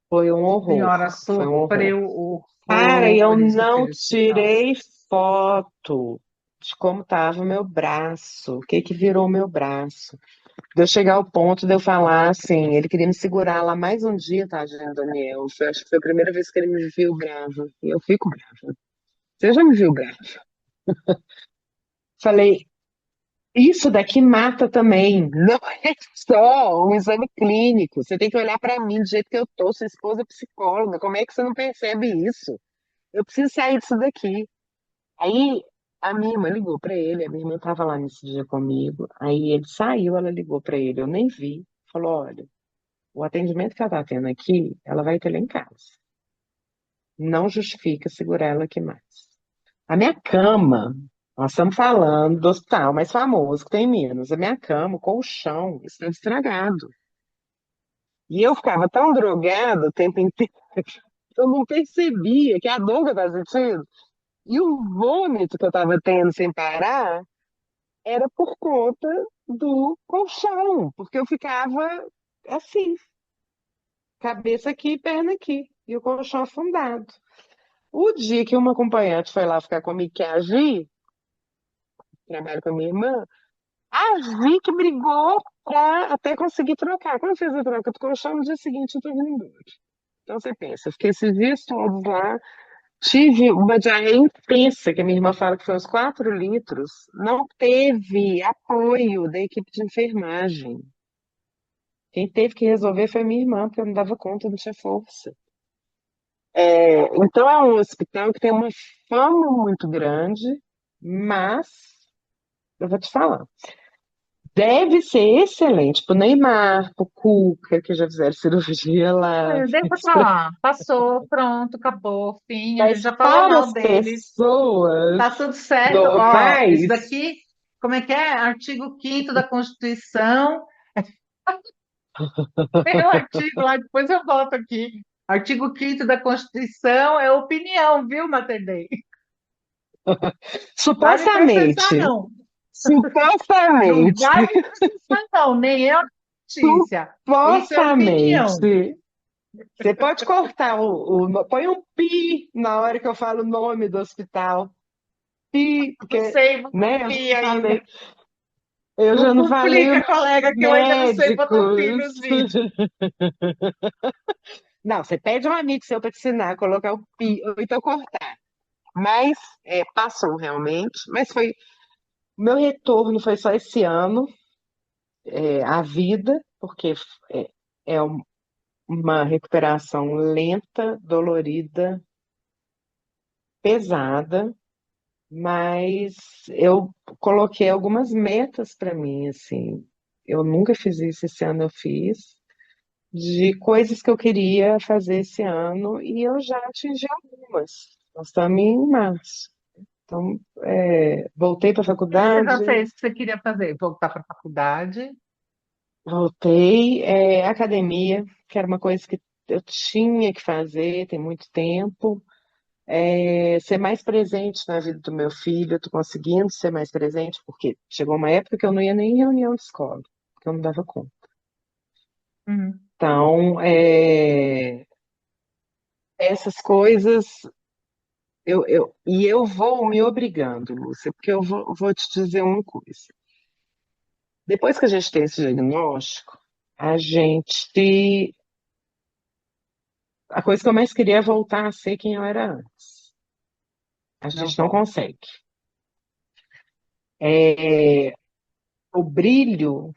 foi um A horror, senhora foi um horror. sofreu Cara, e eu horrores não naquele hospital. tirei foto de como estava o meu braço, o que que virou o meu braço. De eu chegar ao ponto de eu falar assim, ele queria me segurar lá mais um dia, tadinho, Daniel. Acho que foi a primeira vez que ele me viu brava. E eu fico brava. Você já me viu brava? Falei, isso daqui mata também. Não é só um exame clínico. Você tem que olhar para mim do jeito que eu tô. Sua esposa é psicóloga. Como é que você não percebe isso? Eu preciso sair disso daqui. Aí a minha irmã ligou para ele. A minha irmã estava lá nesse dia comigo. Aí ele saiu, ela ligou para ele. Eu nem vi. Falou: olha, o atendimento que ela está tendo aqui, ela vai ter lá em casa. Não justifica segurar ela aqui mais. A minha cama, nós estamos falando do hospital mais famoso que tem em Minas. A minha cama, o colchão, estava estragado. E eu ficava tão drogada o tempo inteiro, eu não percebia que a dor que eu estava sentindo e o vômito que eu estava tendo sem parar era por conta do colchão, porque eu ficava assim, cabeça aqui, perna aqui, e o colchão afundado. O dia que uma acompanhante foi lá ficar comigo, que é a Gi, trabalho com a minha irmã, a Gi que brigou pra até conseguir trocar. Quando fez a troca do colchão, no dia seguinte eu tô vindo embora. Então você pensa, eu fiquei esses dias todos lá, tive uma diarreia intensa, que a minha irmã fala que foi uns 4 litros. Não teve apoio da equipe de enfermagem. Quem teve que resolver foi a minha irmã, porque eu não dava conta, não tinha força. Então é um hospital que tem uma fama muito grande, mas eu vou te falar. Deve ser excelente pro Neymar, pro Cuca, que já fizeram cirurgia lá. Deixa pra lá. Passou, pronto, acabou, fim. A gente Mas já falou para mal as deles. Tá pessoas tudo certo. Ó, esse normais, daqui, como é que é? Artigo 5º da Constituição. Tem um artigo lá, depois eu volto aqui. Artigo 5º da Constituição é opinião, viu, Mater Dei? Vai me processar, supostamente, não. Não supostamente, vai me processar, não. Nem eu, nem a notícia. Isso é opinião. supostamente, você pode cortar põe um pi na hora que eu falo o nome do hospital. Pi, Não porque, sei, vou né, pi ainda. eu já Não não falei complica, os colega, que eu ainda não sei botar pi médicos. nos vídeos. Não, você pede um amigo seu para te ensinar a colocar o pi, ou então cortar. Mas passou realmente. Mas foi. Meu retorno foi só esse ano, a vida, porque é, é uma recuperação lenta, dolorida, pesada, mas eu coloquei algumas metas para mim, assim. Eu nunca fiz isso, esse ano eu fiz, de coisas que eu queria fazer esse ano e eu já atingi algumas. Nós estamos em março. Então, voltei para a O que você já faculdade, fez que você queria fazer? Voltar para a faculdade? voltei, academia, que era uma coisa que eu tinha que fazer tem muito tempo. Ser mais presente na vida do meu filho, eu tô conseguindo ser mais presente, porque chegou uma época que eu não ia nem em reunião de escola, porque eu não dava conta. Uhum. Então, essas coisas eu vou me obrigando, Lúcia, porque eu vou te dizer uma coisa. Depois que a gente tem esse diagnóstico, a gente. A coisa que eu mais queria é voltar a ser quem eu era antes. A Não gente não volta. consegue. É, o brilho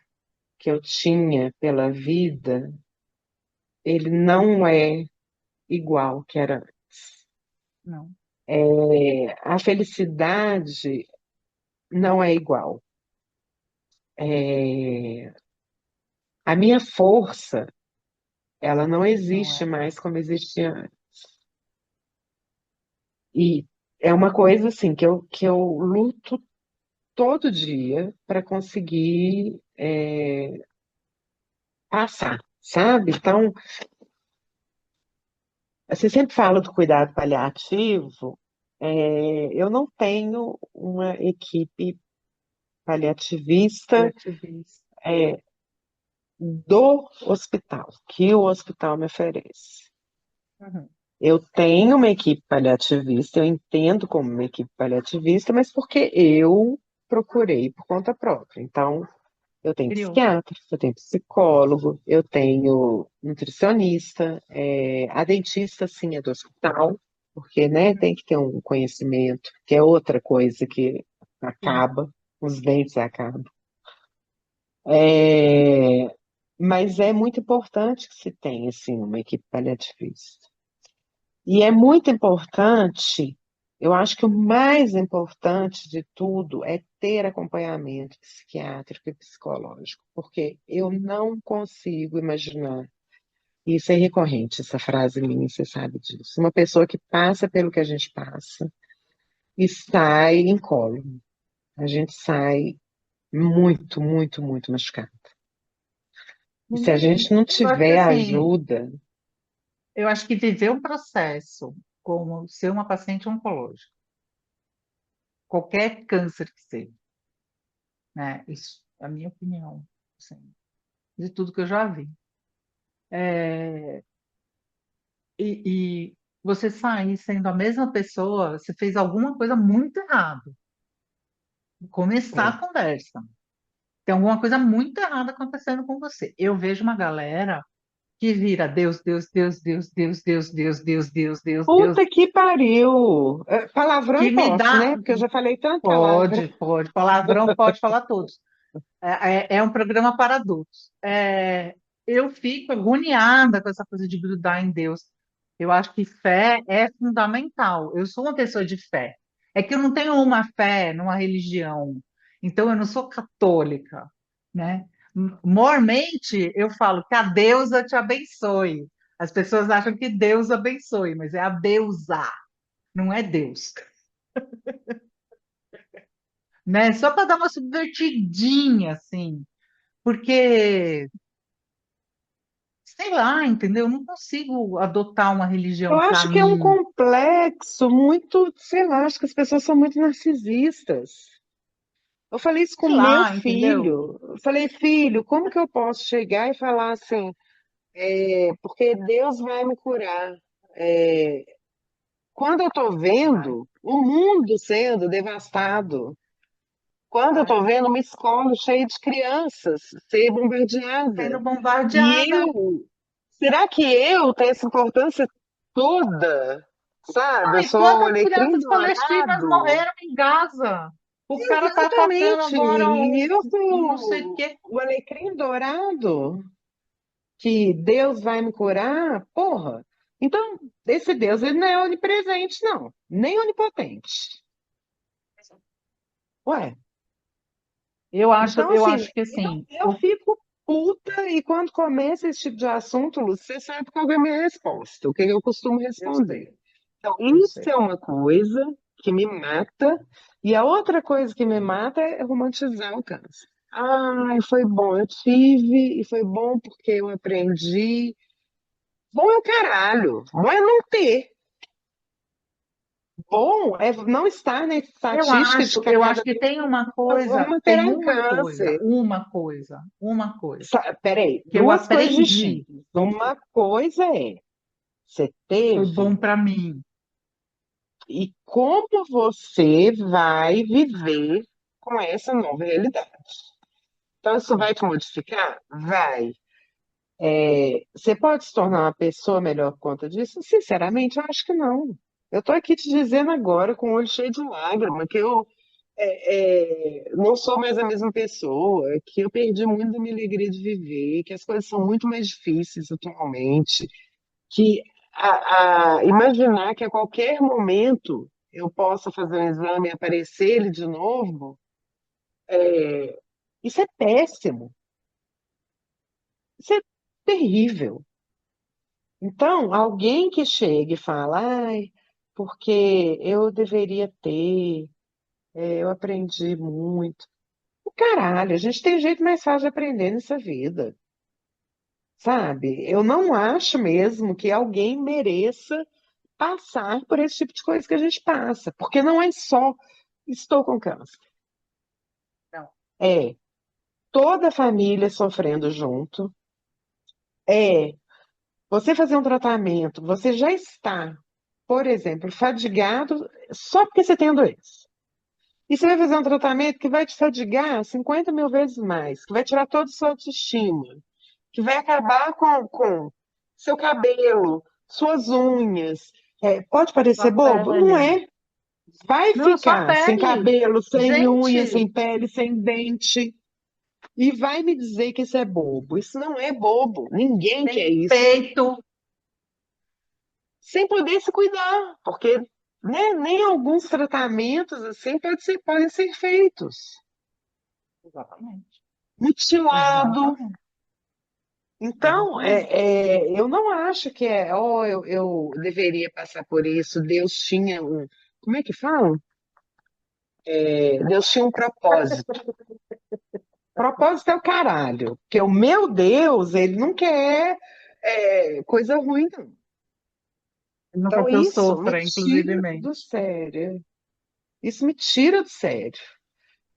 que eu tinha pela vida, ele não é igual que era antes. Não, A felicidade não é igual. É, a minha força, ela não não existe é. mais como existia antes. E é uma coisa assim que eu luto todo dia para conseguir passar, sabe? Então, você sempre fala do cuidado paliativo. Eu não tenho uma equipe paliativista Coletivismo. é, do hospital, que o hospital me oferece. Uhum. Eu tenho uma equipe paliativista, eu entendo como uma equipe paliativista, mas porque eu procurei por conta própria. Então, eu tenho Criou. psiquiatra, eu tenho psicólogo, eu tenho nutricionista, a dentista, sim, é do hospital, porque, né, Uhum. tem que ter um conhecimento, que é outra coisa que Sim. acaba, os dentes acabam. É, mas é muito importante que se tenha, assim, uma equipe paliativista. E é muito importante, eu acho que o mais importante de tudo é ter acompanhamento psiquiátrico e psicológico, porque eu não consigo imaginar, e isso é recorrente, essa frase minha, você sabe disso, uma pessoa que passa pelo que a gente passa e sai incólume. A gente sai muito, muito, muito machucado. E se a gente não Eu acho que tiver assim, ajuda, eu acho que viver um processo como ser uma paciente oncológica, qualquer câncer que seja, né? Isso é a minha opinião, assim, de tudo que eu já vi. É, e você sair sendo a mesma pessoa, você fez alguma coisa muito errada. Começar é, a conversa. Tem alguma coisa muito errada acontecendo com você. Eu vejo uma galera que vira Deus, Deus, Deus, Deus, Deus, Deus, Deus, Deus, Deus, Deus, Deus, puta que pariu! que Palavrão me posso, dá. né? Porque eu já falei tanto palavrão. Pode, pode. Palavrão pode falar todos. É um programa para adultos. Eu fico agoniada com essa coisa de grudar em Deus. Eu acho que fé é fundamental. Eu sou uma pessoa de fé. É que eu não tenho uma fé numa religião. Então, eu não sou católica, né? Mormente, eu falo que a deusa te abençoe. As pessoas acham que Deus abençoe, mas é a deusa, não é Deus, né? Só para dar uma subvertidinha, assim. Porque, sei lá, entendeu? Eu não consigo adotar uma Eu religião para acho que é um mim. complexo muito, sei lá, acho que as pessoas são muito narcisistas. Eu falei isso com Sei meu lá, entendeu? filho. Eu falei, filho, como que eu posso chegar e falar assim, porque Deus vai me curar? É, quando eu estou Vai. vendo o mundo sendo devastado, quando eu Vai. estou vendo uma escola cheia de crianças ser Sendo bombardeada, e bombardeada. será que eu tenho essa importância toda? Não, Sabe, eu e sou o quantas alecrim crianças palestinas dourado. morreram em Gaza? O cara tá atacando Exatamente. agora E eu um não sei o sou quê. o alecrim dourado, que Deus vai me curar, porra. Então, esse Deus, ele não é onipresente, não. Nem onipotente. Ué, então, Eu assim, acho que assim, eu fico puta e quando começa esse tipo de assunto, Lúcia, você sabe qual é a minha resposta, o que eu costumo eu responder. sei, Então, eu isso sei. é uma coisa que me mata, e a outra coisa que me mata é romantizar o câncer. Ai, foi bom, eu tive, e foi bom porque eu aprendi. Bom é o caralho, bom é não ter. Bom é não estar na estatística de Eu cada acho que uma tem terá câncer. uma coisa Peraí, que eu duas coisas aprendi, distintas. Uma coisa é, você foi teve, bom para mim. e como você vai viver com essa nova realidade. Então, isso vai Sim. te modificar? Vai. Você pode se tornar uma pessoa melhor por conta disso? Sinceramente, eu acho que não. Eu estou aqui te dizendo agora, com o olho cheio de lágrima, que eu não sou mais a mesma pessoa, que eu perdi muito da minha alegria de viver, que as coisas são muito mais difíceis atualmente, que imaginar que a qualquer momento eu possa fazer um exame e aparecer ele de novo, é, isso é péssimo, isso é terrível. Então, alguém que chega e fala, ai, porque eu deveria ter, eu aprendi muito. O caralho, a gente tem jeito mais fácil de aprender nessa vida, sabe? Eu não acho mesmo que alguém mereça passar por esse tipo de coisa que a gente passa, porque não é só estou com câncer, Não. é toda a família sofrendo junto, é você fazer um tratamento, você já está, por exemplo, fadigado só porque você tem a doença. E você vai fazer um tratamento que vai te fadigar 50 mil vezes mais, que vai tirar toda a sua autoestima, que vai acabar com seu cabelo, suas unhas. Pode parecer Sua bobo? Não pele. é. Vai Não, sua ficar sem pele. cabelo, sem unha, Gente, sem pele, sem dente. E vai me dizer que isso é bobo. Isso não é bobo. Ninguém quer tem isso. peito. Sem poder se cuidar, porque né, nem alguns tratamentos assim podem ser feitos. Exatamente. Mutilado. Exatamente. Então, Exatamente. eu não acho que eu deveria passar por isso. Deus tinha um. Como é que fala? Deus tinha um propósito. Propósito é o caralho. Porque o meu Deus, ele não quer coisa ruim, não. Ele não quer Então, que eu isso me sofra, tira inclusivemente. do sério. Isso me tira do sério.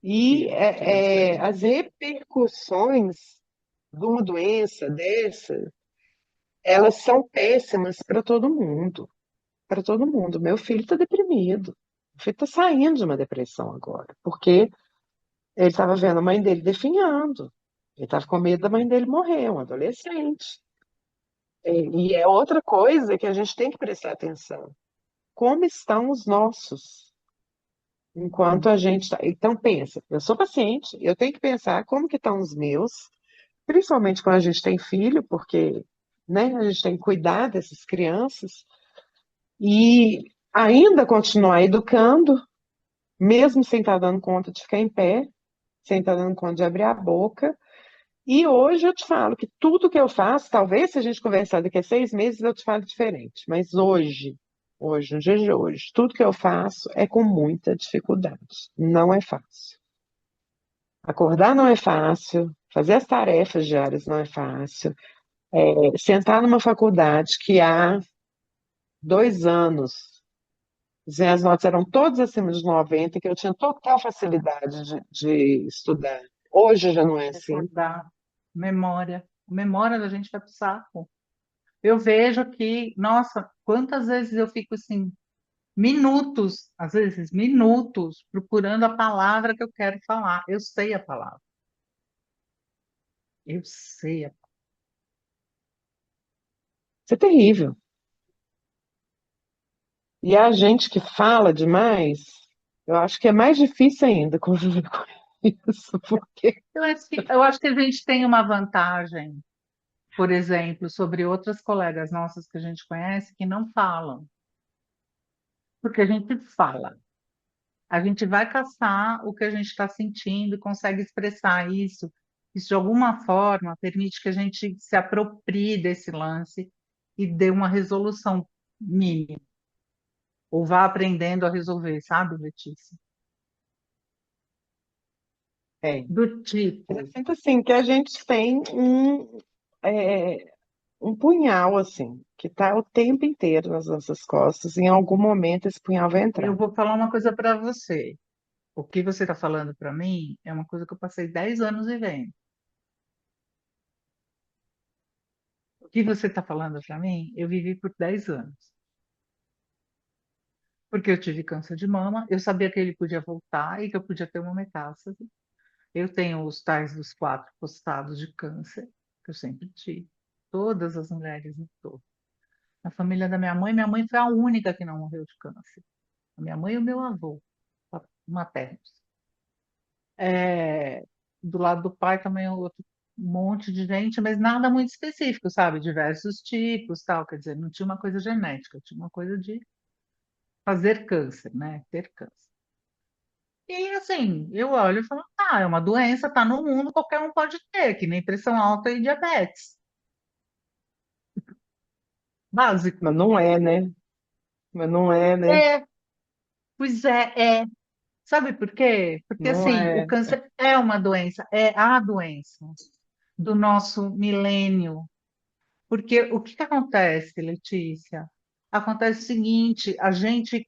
E Tira, tira do sério. as repercussões de uma doença dessa, elas são péssimas para todo mundo. Para todo mundo. Meu filho está deprimido. O filho está saindo de uma depressão agora, porque ele estava vendo a mãe dele definhando. Ele estava com medo da mãe dele morrer, um adolescente. E é outra coisa que a gente tem que prestar atenção. Como estão os nossos? Enquanto Sim. a gente está. Então, pensa, eu sou paciente, eu tenho que pensar como que estão os meus, principalmente quando a gente tem filho, porque né, a gente tem que cuidar dessas crianças, e ainda continuar educando, mesmo sem estar dando conta de ficar em pé, sem estar dando conta de abrir a boca. E hoje eu te falo que tudo que eu faço, talvez se a gente conversar daqui a 6 meses eu te falo diferente, mas hoje, no dia de hoje, tudo que eu faço é com muita dificuldade. Não é fácil. Acordar não é fácil, fazer as tarefas diárias não é fácil. Sentar numa faculdade que há 2 anos as notas eram todas acima de 90, que eu tinha total facilidade de estudar. Hoje já não é assim. Recordar. Memória. Memória da gente vai pro saco. Eu vejo que, nossa, quantas vezes eu fico assim, minutos, às vezes minutos, procurando a palavra que eu quero falar. Eu sei a palavra. Eu sei. Isso é terrível. E a gente que fala demais, eu acho que é mais difícil ainda conviver com isso, porque Eu acho que a gente tem uma vantagem, por exemplo, sobre outras colegas nossas que a gente conhece que não falam. Porque a gente fala. A gente vai caçar o que a gente está sentindo e consegue expressar isso. Isso, de alguma forma, permite que a gente se aproprie desse lance e dê uma resolução mínima, ou vá aprendendo a resolver, sabe, Letícia? é. Do tipo, Eu sinto assim que a gente tem é, um punhal assim, que está o tempo inteiro nas nossas costas. Em algum momento esse punhal vai eu entrar. vou falar uma coisa para você. O que você está falando para mim é uma coisa que eu passei 10 anos vivendo. O que você está falando para mim, eu vivi por 10 anos. Porque eu tive câncer de mama, eu sabia que ele podia voltar e que eu podia ter uma metástase. Eu tenho os tais dos 4 postados de câncer, que eu sempre tive. todas as mulheres no topo. Na família da minha mãe foi a única que não morreu de câncer. A minha mãe e o meu avô maternos. É, do lado do pai também outro monte de gente, mas nada muito específico, sabe? Diversos tipos, tal. Quer dizer, não tinha uma coisa genética, tinha uma coisa de fazer câncer, né? Ter câncer. E assim, eu olho e falo, ah, é uma doença, tá no mundo, qualquer um pode ter, que nem pressão alta e diabetes. Básico. Mas não é, né? Mas não é, né? É, pois é. Sabe por quê? Porque Não assim, o é. câncer é uma doença, é a doença do nosso milênio. Porque o que que acontece, Letícia? Acontece o seguinte, a gente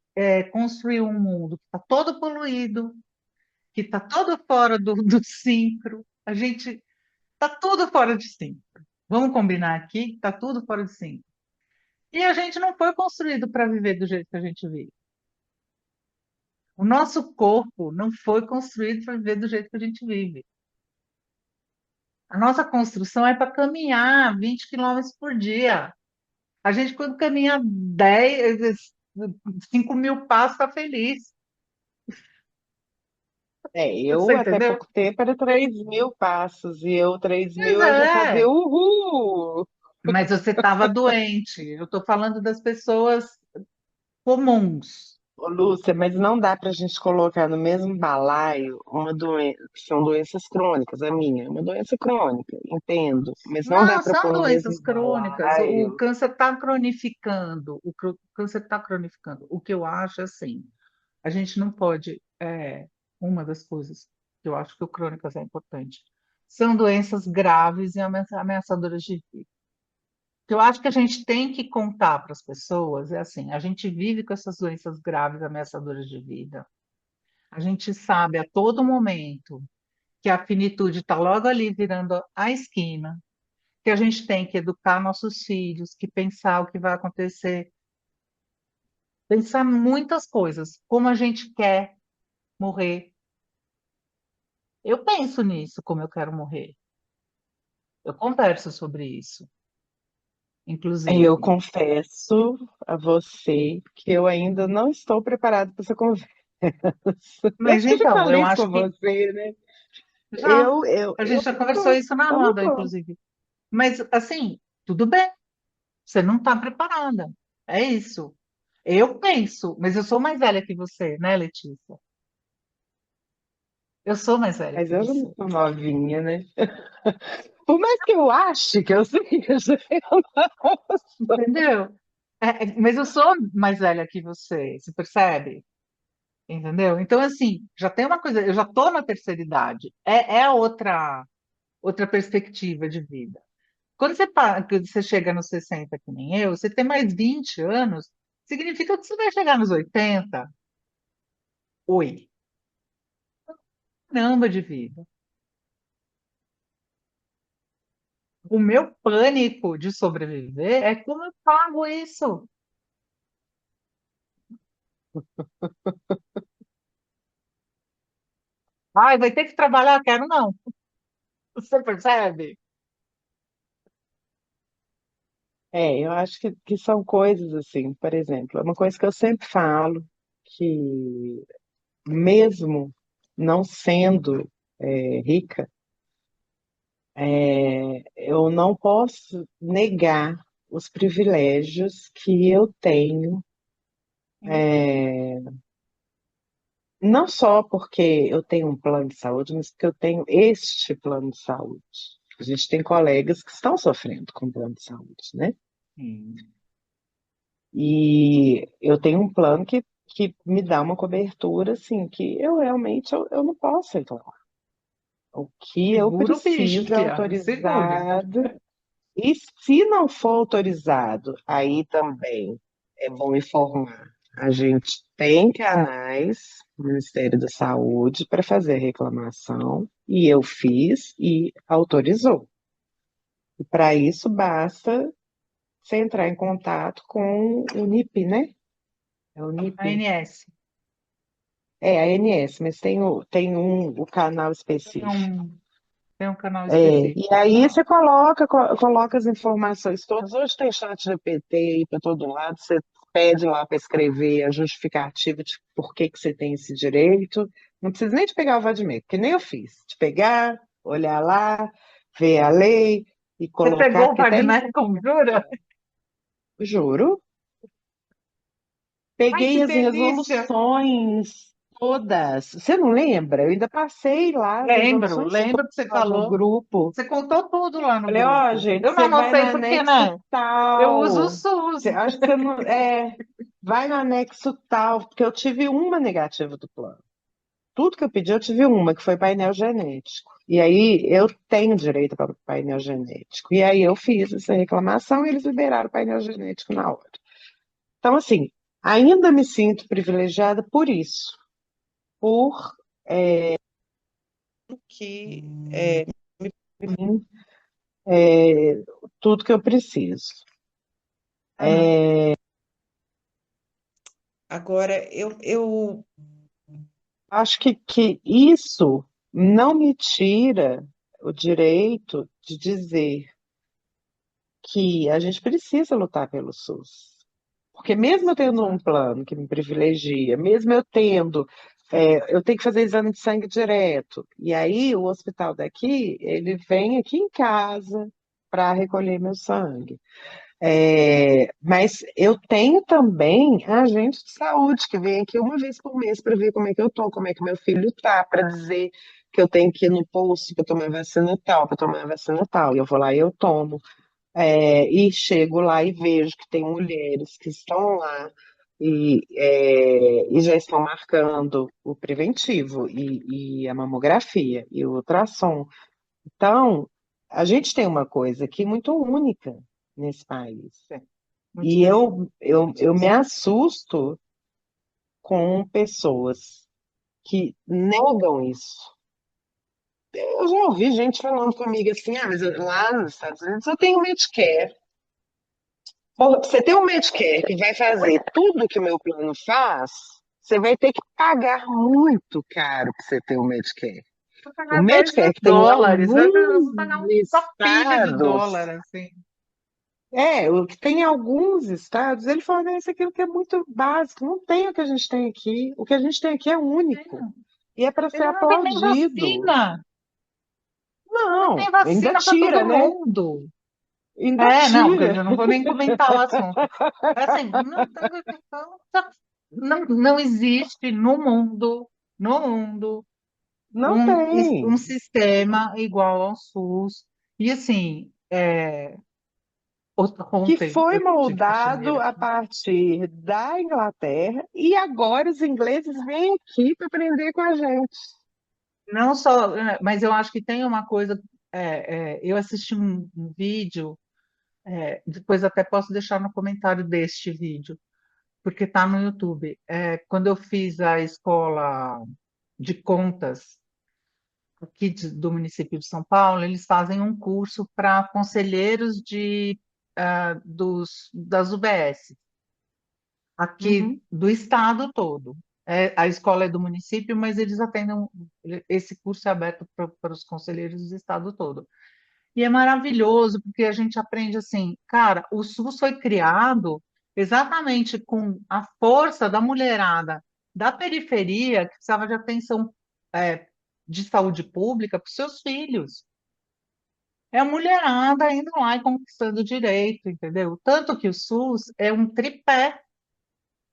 construiu um mundo que está todo poluído, que está todo fora do síncro, a gente está tudo fora de síncro. Vamos combinar aqui, está tudo fora de síncro. E a gente não foi construído para viver do jeito que a gente vive. O nosso corpo não foi construído para viver do jeito que a gente vive. A nossa construção é para caminhar 20 quilômetros por dia. A gente, quando caminha 5.000 passos, está feliz. Você Eu até entendeu? pouco tempo era 3.000 passos, e eu, três Pois mil, eu já fazia é. uhul! Mas você estava doente. Eu estou falando das pessoas comuns. Ô, Lúcia, mas não dá para a gente colocar no mesmo balaio uma doença, que são doenças crônicas, a minha é uma doença crônica, entendo, mas não dá Não, para são pôr no mesmo doenças crônicas. O balaio. câncer está cronificando. O câncer está cronificando. O que eu acho é assim, a gente não pode. Uma das coisas que eu acho que o crônicas é importante. São doenças graves e ameaçadoras de vida. O que eu acho que a gente tem que contar para as pessoas é assim: a gente vive com essas doenças graves ameaçadoras de vida. A gente sabe a todo momento que a finitude está logo ali virando a esquina, que a gente tem que educar nossos filhos, que pensar o que vai acontecer, pensar muitas coisas, como a gente quer morrer. Eu penso nisso, como eu quero morrer. Eu converso sobre isso, Eu inclusive. confesso a você que eu ainda não estou preparado para essa conversa. Eu Mas acho que eu já então, eu falei isso acho com que você, né? já, a Eu gente já não conversou tô, isso na eu não roda, tô. inclusive. Mas, assim, tudo bem, você não está preparada. É isso. Eu penso, mas eu sou mais velha que você, né, Letícia? Eu sou mais velha Mas que eu já não você, sou novinha, né? Por mais que eu ache que eu seja, eu não sou. entendeu? Mas eu sou mais velha que você, você percebe? Entendeu? Então, assim, já tem uma coisa, eu já estou na terceira idade. É outra perspectiva de vida. Quando você chega nos 60, que nem eu, você tem mais 20 anos, significa que você vai chegar nos 80. Oi, caramba de vida. O meu pânico de sobreviver é como eu pago isso. Ai, vai ter que trabalhar? Quero não. Você percebe? Eu acho que são coisas assim, por exemplo, é uma coisa que eu sempre falo, que mesmo não sendo rica, eu não posso negar os privilégios que eu tenho, é, não só porque eu tenho um plano de saúde, mas porque eu tenho este plano de saúde. A gente tem colegas que estão sofrendo com plano de saúde, né? Sim. E eu tenho um plano que me dá uma cobertura, assim, que eu realmente eu não posso reclamar. O que eu Segura o bicho, preciso é Tiago, segura. autorizado. E se não for autorizado, aí também é bom informar. A gente tem canais no Ministério da Saúde para fazer reclamação, e eu fiz e autorizou. E para isso basta você entrar em contato com o NIP, né? É o NIP. ANS. É a ANS, mas tem o canal Tem específico. Tem um canal E específico aí para. você coloca as informações todas. Hoje tem chat GPT aí para todo lado, você pede lá para escrever a justificativa de por que que você tem esse direito. Não precisa nem de pegar o Vademecum, que nem eu fiz. De pegar, olhar lá, ver a lei e Você colocar, pegou o porque tem, Vadimécum, jura? juro, Ai, que peguei as delícia! resoluções todas. Você não lembra? Eu ainda passei lá as Lembro, resoluções lembro que você todas lá no falou. grupo. Você contou tudo lá no Falei, ó, grupo. gente, Eu não você vai no anotei porque, anexo né? Eu uso o tal. SUS. Acho que você não. Vai no anexo tal, porque eu tive uma negativa do plano. Tudo que eu pedi, eu tive uma, que foi painel genético. E aí eu tenho direito para painel genético. E aí eu fiz essa reclamação e eles liberaram o painel genético na hora. Então, assim, ainda me sinto privilegiada por isso, por que mim, é, tudo que eu preciso. Uhum. Agora, eu acho que isso não me tira o direito de dizer que a gente precisa lutar pelo SUS. Porque mesmo eu tendo um plano que me privilegia, mesmo eu tendo, eu tenho que fazer exame de sangue direto. E aí o hospital daqui, ele vem aqui em casa para recolher meu sangue. Mas eu tenho também agente de saúde que vem aqui uma vez por mês para ver como é que eu tô, como é que meu filho tá, para dizer que eu tenho que ir no posto para tomar vacina tal, para tomar vacina tal. E eu vou lá e eu tomo. E chego lá e vejo que tem mulheres que estão lá e já estão marcando o preventivo e a mamografia e o ultrassom. Então, a gente tem uma coisa aqui muito única nesse país. É, muito E bem. eu me assusto com pessoas que negam isso. Eu já ouvi gente falando comigo assim, mas lá nos Estados Unidos eu tenho Medicare. Porra, pra você ter um Medicare que vai fazer tudo que o meu plano faz, você vai ter que pagar muito caro para você ter um Medicare. Vou O pagar 10 mil Medicare que tem em dólares, eu alguns vou pagar uma pilha de estados, dólar, assim. o que tem em alguns estados, ele fornece aquilo que é muito básico. Não tem o que a gente tem aqui. O que a gente tem aqui é único. E é para ser Ele não tem nem aplaudido. vacina. Não Não, tem ainda vacina para tira, todo né? mundo. Ainda É, não, tira. eu não vou nem comentar o assunto. É assim, não existe no mundo, Não um tem. sistema igual ao SUS. E assim, Que ontem foi eu tive moldado faxineira a aqui. partir da Inglaterra e agora os ingleses vêm aqui para aprender com a gente. Não só, mas eu acho que tem uma coisa. Eu assisti um vídeo, depois até posso deixar no comentário deste vídeo, porque está no YouTube. Quando eu fiz a escola de contas aqui do município de São Paulo, eles fazem um curso para conselheiros das UBS, aqui Uhum. do estado todo. A escola é do município, mas eles atendem. Esse curso é aberto para os conselheiros do estado todo. E é maravilhoso, porque a gente aprende assim, cara, o SUS foi criado exatamente com a força da mulherada da periferia que precisava de atenção, é, de saúde pública para os seus filhos. É a mulherada indo lá e conquistando direito, entendeu? Tanto que o SUS é um tripé,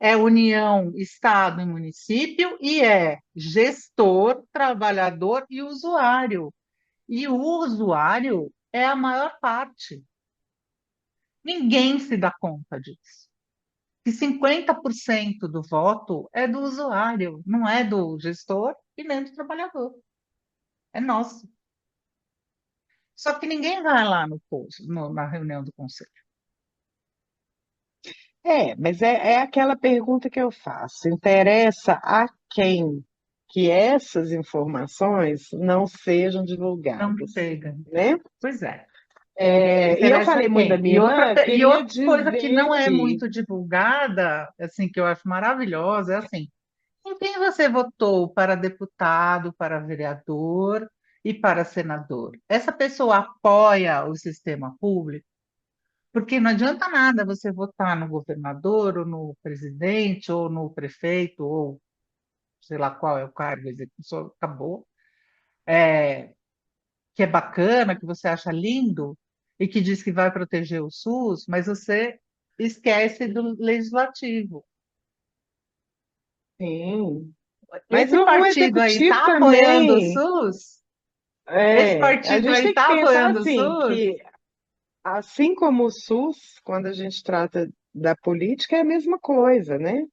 é União, Estado e município, e é gestor, trabalhador e usuário. E o usuário é a maior parte. Ninguém se dá conta disso. Que 50% do voto é do usuário, não é do gestor e nem do trabalhador. É nosso. Só que ninguém vai lá no posto, na reunião do conselho. Mas é aquela pergunta que eu faço. Interessa a quem que essas informações não sejam Não divulgadas, chega. né? Pois é. E eu Interessa a falei muito da quem? minha E outra, irmã, e queria outra coisa que dizer não é que muito divulgada, assim, que eu acho maravilhosa, é assim, em quem você votou para deputado, para vereador, e para senador, essa pessoa apoia o sistema público? Porque não adianta nada você votar no governador, ou no presidente, ou no prefeito, ou sei lá qual é o cargo executivo, acabou, que é bacana, que você acha lindo, e que diz que vai proteger o SUS, mas você esquece do legislativo. Sim. Mas Esse o partido aí executivo está apoiando o também, SUS? Esse a partido gente aí tem que está pensar apoiando o assim, SUS? que assim como o SUS, quando a gente trata da política, é a mesma coisa, né?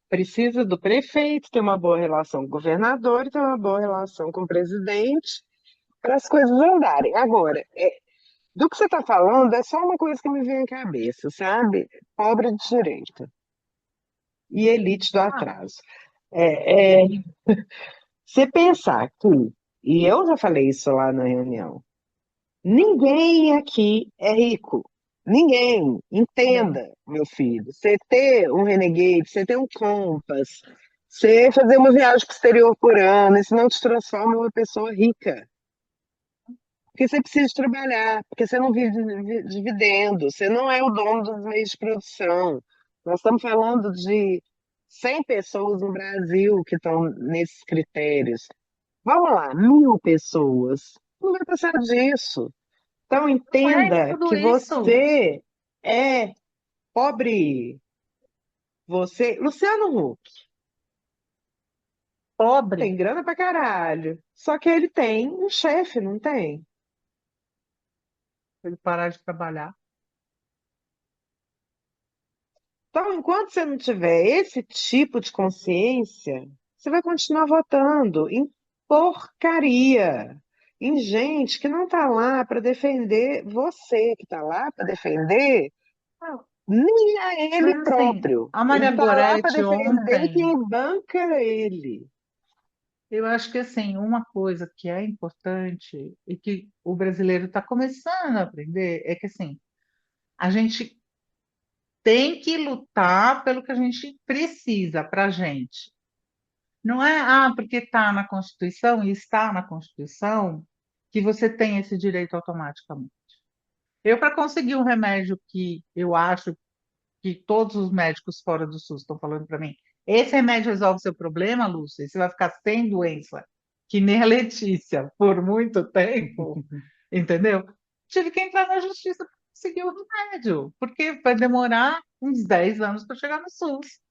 Precisa do prefeito ter uma boa relação com o governador e ter uma boa relação com o presidente para as coisas andarem. Agora, do que você está falando, é só uma coisa que me vem à cabeça, sabe? Pobre de direita e elite do Ah, atraso. É, você pensar que, e eu já falei isso lá na reunião, ninguém aqui é rico. Ninguém. bem, Entenda, meu filho. Você ter um Renegade, você ter um Compass, você fazer uma viagem para o exterior por ano, isso não te transforma em uma pessoa rica. Porque você precisa trabalhar, porque você não vive de dividendo, você não é o dono dos meios de produção. Nós estamos falando de 100 pessoas no Brasil que estão nesses critérios. Vamos lá, 1.000 pessoas. Não vai passar disso. Então, não é entenda tudo que isso. você é pobre. Você, Luciano Huck, Pobre, tem grana pra caralho. Só que ele tem um chefe, não tem? ele parar de trabalhar. Então, enquanto você não tiver esse tipo de consciência, você vai continuar votando em porcaria, em gente que não está lá para defender você, que está lá para defender Ah, nem a ele mas assim, próprio. a Ele Maria está lá para Gorete defender ontem, quem banca ele. eu acho que assim, uma coisa que é importante e que o brasileiro está começando a aprender é que assim, a gente tem que lutar pelo que a gente precisa para a gente. Não é, porque está na Constituição e está na Constituição que você tem esse direito automaticamente. Eu, para conseguir um remédio que eu acho que todos os médicos fora do SUS estão falando para mim, esse remédio resolve seu problema, Lúcia, e você vai ficar sem doença, que nem a Letícia, por muito tempo, entendeu? Tive que entrar na justiça para conseguir o remédio, porque vai demorar uns 10 anos para chegar no SUS.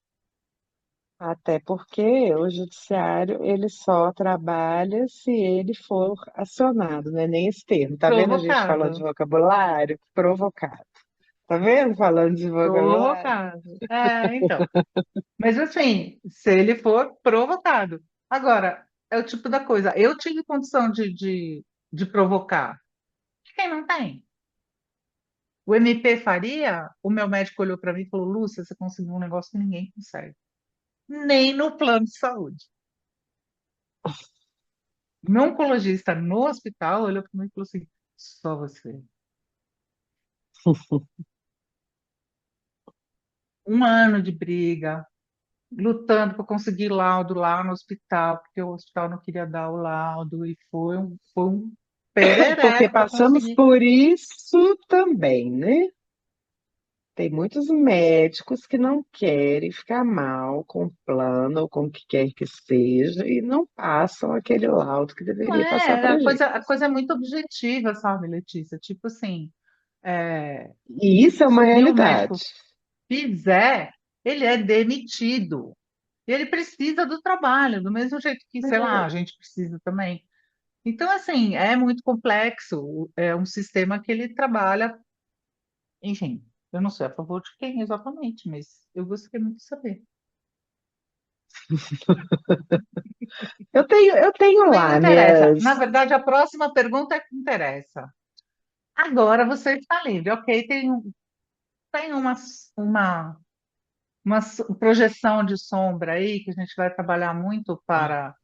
Até porque o judiciário ele só trabalha se ele for acionado, não é nem esse termo. Tá vendo a gente falando de Provocado. vocabulário? Provocado. Tá vendo falando de vocabulário? Provocado. É, então. Mas assim, se ele for provocado. Agora, é o tipo da coisa. Eu tive condição de provocar. Quem não tem? O MP faria? O meu médico olhou para mim e falou: Lúcia, você conseguiu um negócio que ninguém consegue. Nem no plano de saúde. Meu oncologista no hospital olhou para mim e falou assim: só você. Um ano de briga, lutando para conseguir laudo lá no hospital, porque o hospital não queria dar o laudo, e foi um Porque perereco para passamos conseguir. por isso também, né? Tem muitos médicos que não querem ficar mal com o plano ou com o que quer que seja e não passam aquele laudo que Não deveria passar é, para gente. a coisa é muito objetiva, sabe, Letícia? Tipo assim, é, E isso é uma se o realidade. médico fizer, ele é demitido. E ele precisa do trabalho, do mesmo jeito que, sei lá, a gente precisa também. Então, assim, é muito complexo. É um sistema que ele trabalha, enfim, eu não sei a favor de quem exatamente, mas eu gostaria muito de saber. Eu tenho Nem me lá interessa. minhas. Na verdade, a próxima pergunta é que interessa. Agora você está livre, ok? Tem projeção de sombra aí que a gente vai trabalhar muito para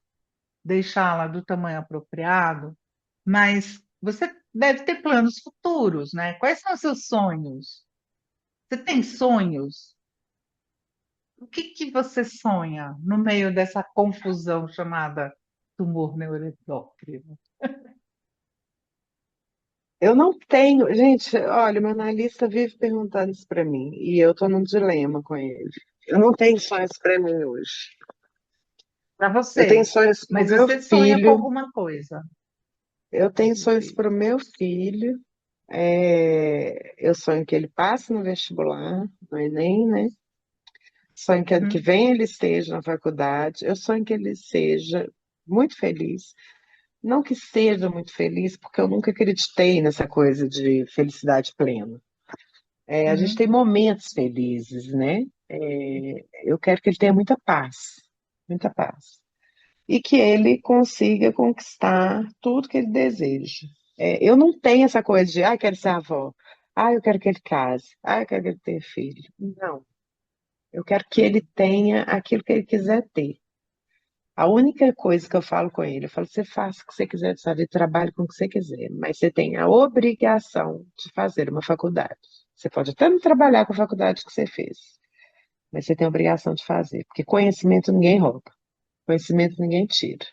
deixá-la do tamanho apropriado, mas você deve ter planos futuros, né? Quais são os seus sonhos? Você tem sonhos? O que que você sonha no meio dessa confusão chamada tumor neuroendócrino? Eu não tenho. Gente, olha, meu analista vive perguntando isso para mim e eu tô num dilema com ele. Eu não tenho sonhos para mim hoje. Para Eu tenho você. sonhos para o Mas meu você sonha com filho. alguma coisa. Eu tenho sonhos para o meu filho. Eu sonho que ele passe no vestibular, no Enem, né? Sonho que ano que Uhum, vem ele esteja na faculdade. Eu sonho que ele seja muito feliz. Não que seja muito feliz, porque eu nunca acreditei nessa coisa de felicidade plena. A gente uhum. tem momentos felizes, né? Eu quero que ele tenha muita paz, muita paz. E que ele consiga conquistar tudo que ele deseja. Eu não tenho essa coisa de, eu quero ser avó, eu quero que ele case, eu quero que ele tenha filho. Não, eu quero que ele tenha aquilo que ele quiser ter. A única coisa que eu falo com ele, eu falo, você faça o que você quiser de sua vida, trabalhe com o que você quiser, mas você tem a obrigação de fazer uma faculdade. Você pode até não trabalhar com a faculdade que você fez, mas você tem a obrigação de fazer, porque conhecimento ninguém rouba, conhecimento ninguém tira.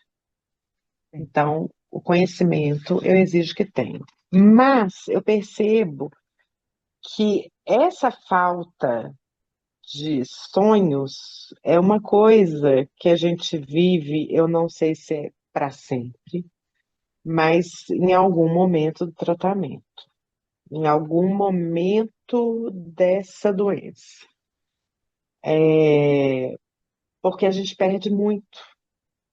Sim. Então, o conhecimento eu exijo que tenha. Mas eu percebo que essa falta de sonhos é uma coisa que a gente vive, eu não sei se é para sempre, mas em algum momento do tratamento, em algum momento dessa doença. É, porque a gente perde muito,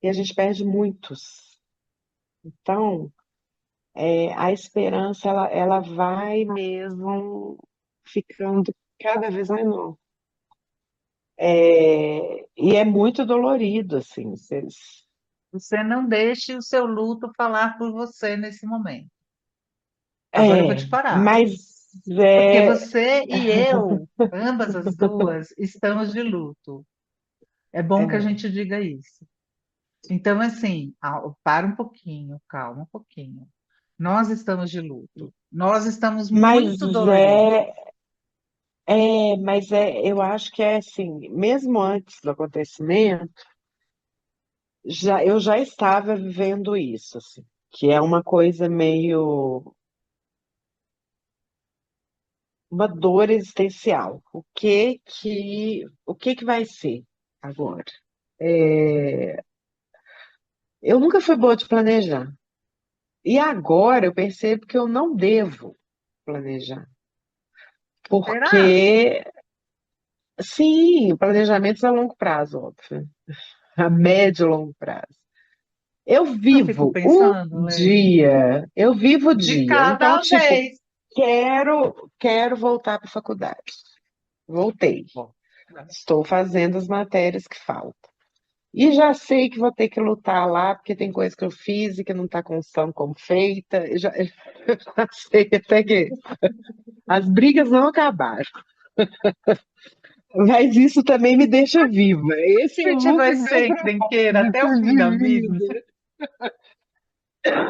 e a gente perde muitos. Então, a esperança, ela vai mesmo ficando cada vez menor. E é muito dolorido, assim. Você não deixe o seu luto falar por você nesse momento. Agora eu vou É, te parar. mas Porque é, você e eu, ambas as duas, estamos de luto. É bom que a é, gente diga isso. Então, assim, para um pouquinho, calma um pouquinho. Nós estamos de luto. Nós estamos mas muito doloridos. é, eu acho que é assim, mesmo antes do acontecimento, eu já estava vivendo isso, assim, que é uma coisa meio uma dor existencial. O que que vai ser agora? É, eu nunca fui boa de planejar. E agora eu percebo que eu não devo planejar. Será? Porque, sim, planejamentos a longo prazo, óbvio. A médio e longo prazo. Eu Eu fico vivo o pensando, Lê, dia, eu vivo o de dia. Então, cada tipo, vez. quero voltar para a faculdade. Voltei. Bom, Estou fazendo as matérias que faltam. E já sei que vou ter que lutar lá, porque tem coisa que eu fiz e que não está constando como feita. Eu já sei até que as brigas não acabaram. Mas isso também me deixa viva. Esse a é gente um vai dos meus ser encrenqueira até o propósitos fim de da vida. vida.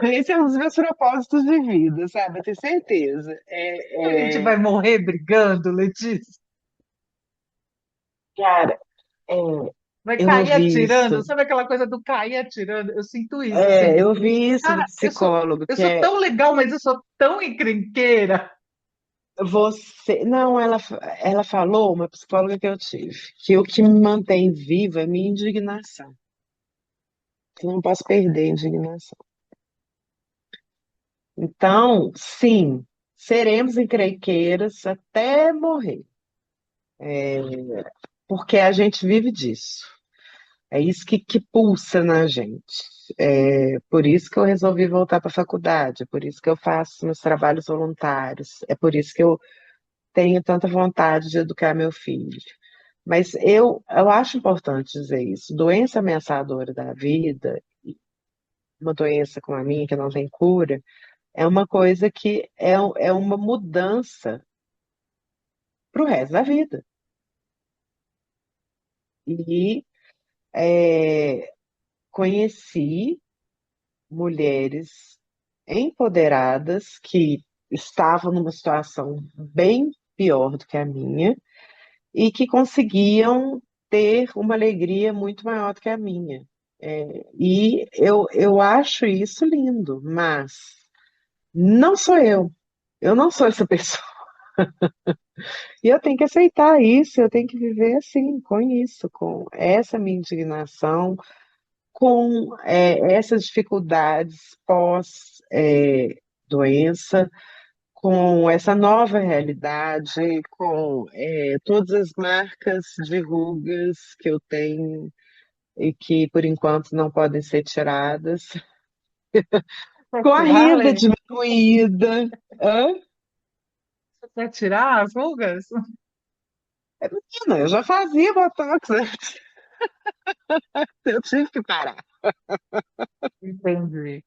Esse é um dos meus propósitos de vida, sabe? Eu tenho certeza. A gente vai morrer brigando, Letícia. Cara, é, Vai eu cair ouvi isso. atirando. Sabe aquela coisa do cair atirando? Eu sinto isso, assim. Eu ouvi isso do Cara, eu sou, psicólogo, eu que sou é tão legal, mas eu sou tão encrenqueira. você. Não, ela falou, uma psicóloga que eu tive, que o que me mantém viva é minha indignação. Que eu não posso perder a indignação. Então, sim, seremos encrenqueiras até morrer, porque a gente vive disso. É isso que pulsa na gente. É por isso que eu resolvi voltar para a faculdade, é por isso que eu faço meus trabalhos voluntários, é por isso que eu tenho tanta vontade de educar meu filho. Mas eu acho importante dizer isso. Doença ameaçadora da vida, uma doença como a minha, que não tem cura, é uma coisa que é uma mudança para o resto da vida. E conheci mulheres empoderadas que estavam numa situação bem pior do que a minha e que conseguiam ter uma alegria muito maior do que a minha. E eu acho isso lindo, mas Não sou eu. Eu não sou essa pessoa. E eu tenho que aceitar isso, eu tenho que viver assim, com isso, com essa minha indignação, com essas dificuldades pós-doença, com essa nova realidade, com todas as marcas de rugas que eu tenho e que, por enquanto, não podem ser tiradas, Quer com a tirar, renda Lê? diminuída. Hã? Você quer tirar as rugas? Menina, eu já fazia botox, né? Eu tive que parar. Entendi.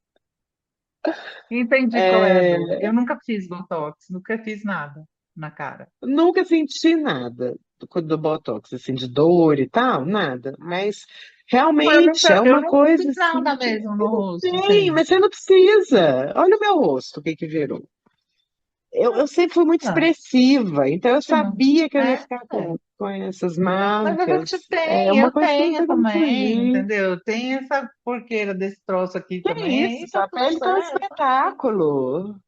Entendi qual é a dor. É, Eu nunca fiz Botox, nunca fiz nada na cara. nunca senti nada do Botox, assim, de dor e tal, nada. Mas realmente é Eu uma nunca coisa fiz assim nada que mesmo no rosto, tem, assim. mas você não precisa. Olha o meu rosto, o que que virou. Eu sempre fui muito Ah, expressiva, então eu ótimo. sabia que eu ia É, ficar é. com essas Mas a marcas. gente É tem, uma eu coisa que não tenho tem como também, fugir. entendeu? Tem essa porqueira desse troço aqui Que também, isso, e tá sua tudo pele tá um certo. espetáculo.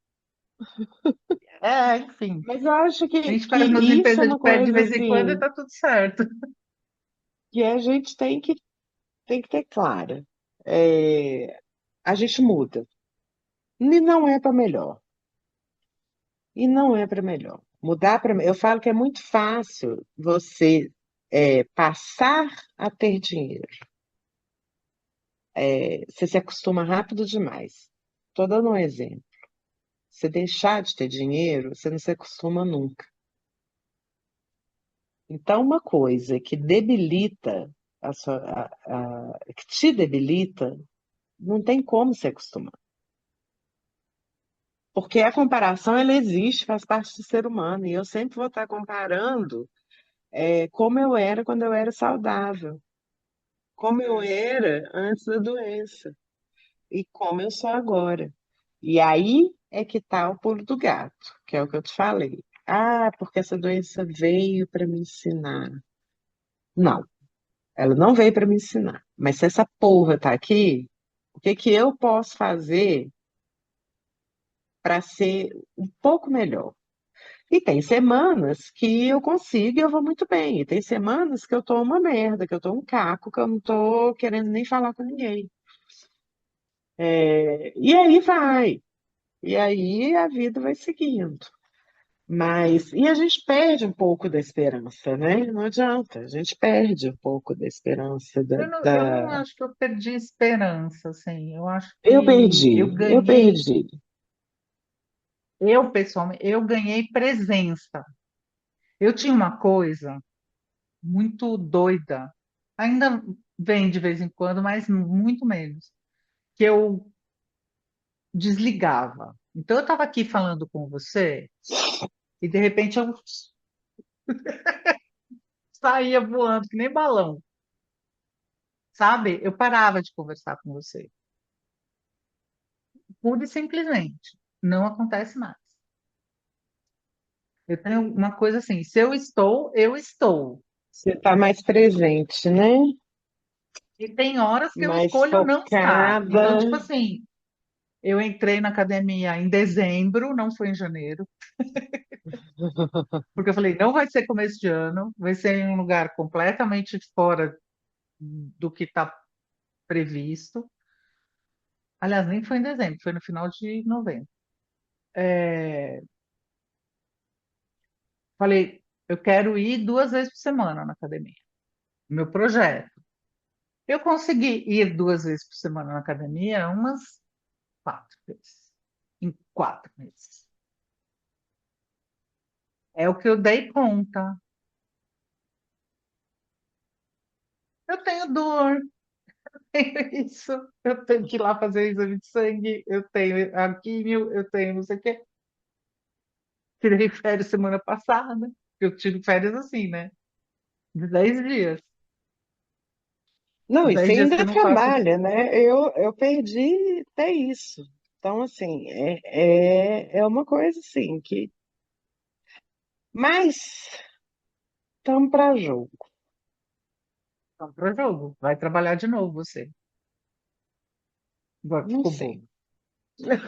É, enfim. Mas eu acho A gente que faz umas isso é limpezas de uma pele de coisa vez em quando e assim tá tudo certo. que a gente tem que ter clara. É, a gente muda. E não é para melhor. E não é para melhor. Mudar para. Eu falo que é muito fácil você passar a ter dinheiro. Você se acostuma rápido demais. Estou dando um exemplo. Você deixar de ter dinheiro, você não se acostuma nunca. Então, uma coisa que debilita que te debilita, não tem como se acostumar. Porque a comparação, ela existe, faz parte do ser humano. E eu sempre vou estar comparando como eu era quando eu era saudável, como eu era antes da doença e como eu sou agora. E aí é que está o pulo do gato, que é o que eu te falei. Ah, porque essa doença veio para me ensinar. Não, ela não veio para me ensinar. Mas se essa porra tá aqui, o que que eu posso fazer para ser um pouco melhor? E tem semanas que eu consigo e eu vou muito bem. E tem semanas que eu tô uma merda, que eu tô um caco, que eu não tô querendo nem falar com ninguém. E aí vai. E aí a vida vai seguindo. Mas, e a gente perde um pouco da esperança, né? Não adianta, a gente perde um pouco da esperança Eu não acho que eu perdi esperança, assim. Eu acho Eu que perdi, eu perdi. eu pessoalmente, eu ganhei presença. Eu tinha uma coisa muito doida, ainda vem de vez em quando, mas muito menos, que eu desligava. Então eu estava aqui falando com você e de repente eu saía voando que nem balão, sabe? Eu parava de conversar com você. Pura e simplesmente. Não acontece mais. Eu tenho uma coisa assim, se eu estou, eu estou. Você está mais presente, né? E tem horas que eu Mais escolho não estar. Então, focada. tipo assim, eu entrei na academia em dezembro, não foi em janeiro, porque eu falei, não vai ser começo de ano, vai ser em um lugar completamente fora do que está previsto. Aliás, nem foi em dezembro, foi no final de novembro. É, falei, eu quero ir 2 vezes por semana na academia. Meu projeto. Eu consegui ir 2 vezes por semana na academia umas 4 vezes. Em 4 meses. É o que eu dei conta. Eu tenho dor, tenho isso, eu tenho que ir lá fazer exame de sangue, eu tenho a químio, eu tenho não sei o quê. Tirei férias semana passada. Eu tiro férias assim, né? De 10 dias. Não, Os e você 10 dias que eu ainda não faço. trabalha, né? Eu perdi até isso. Então, assim, é uma coisa assim que. Mas estamos para jogo. Vamos para jogo. Vai trabalhar de novo você. Agora que Não ficou sei. bobo.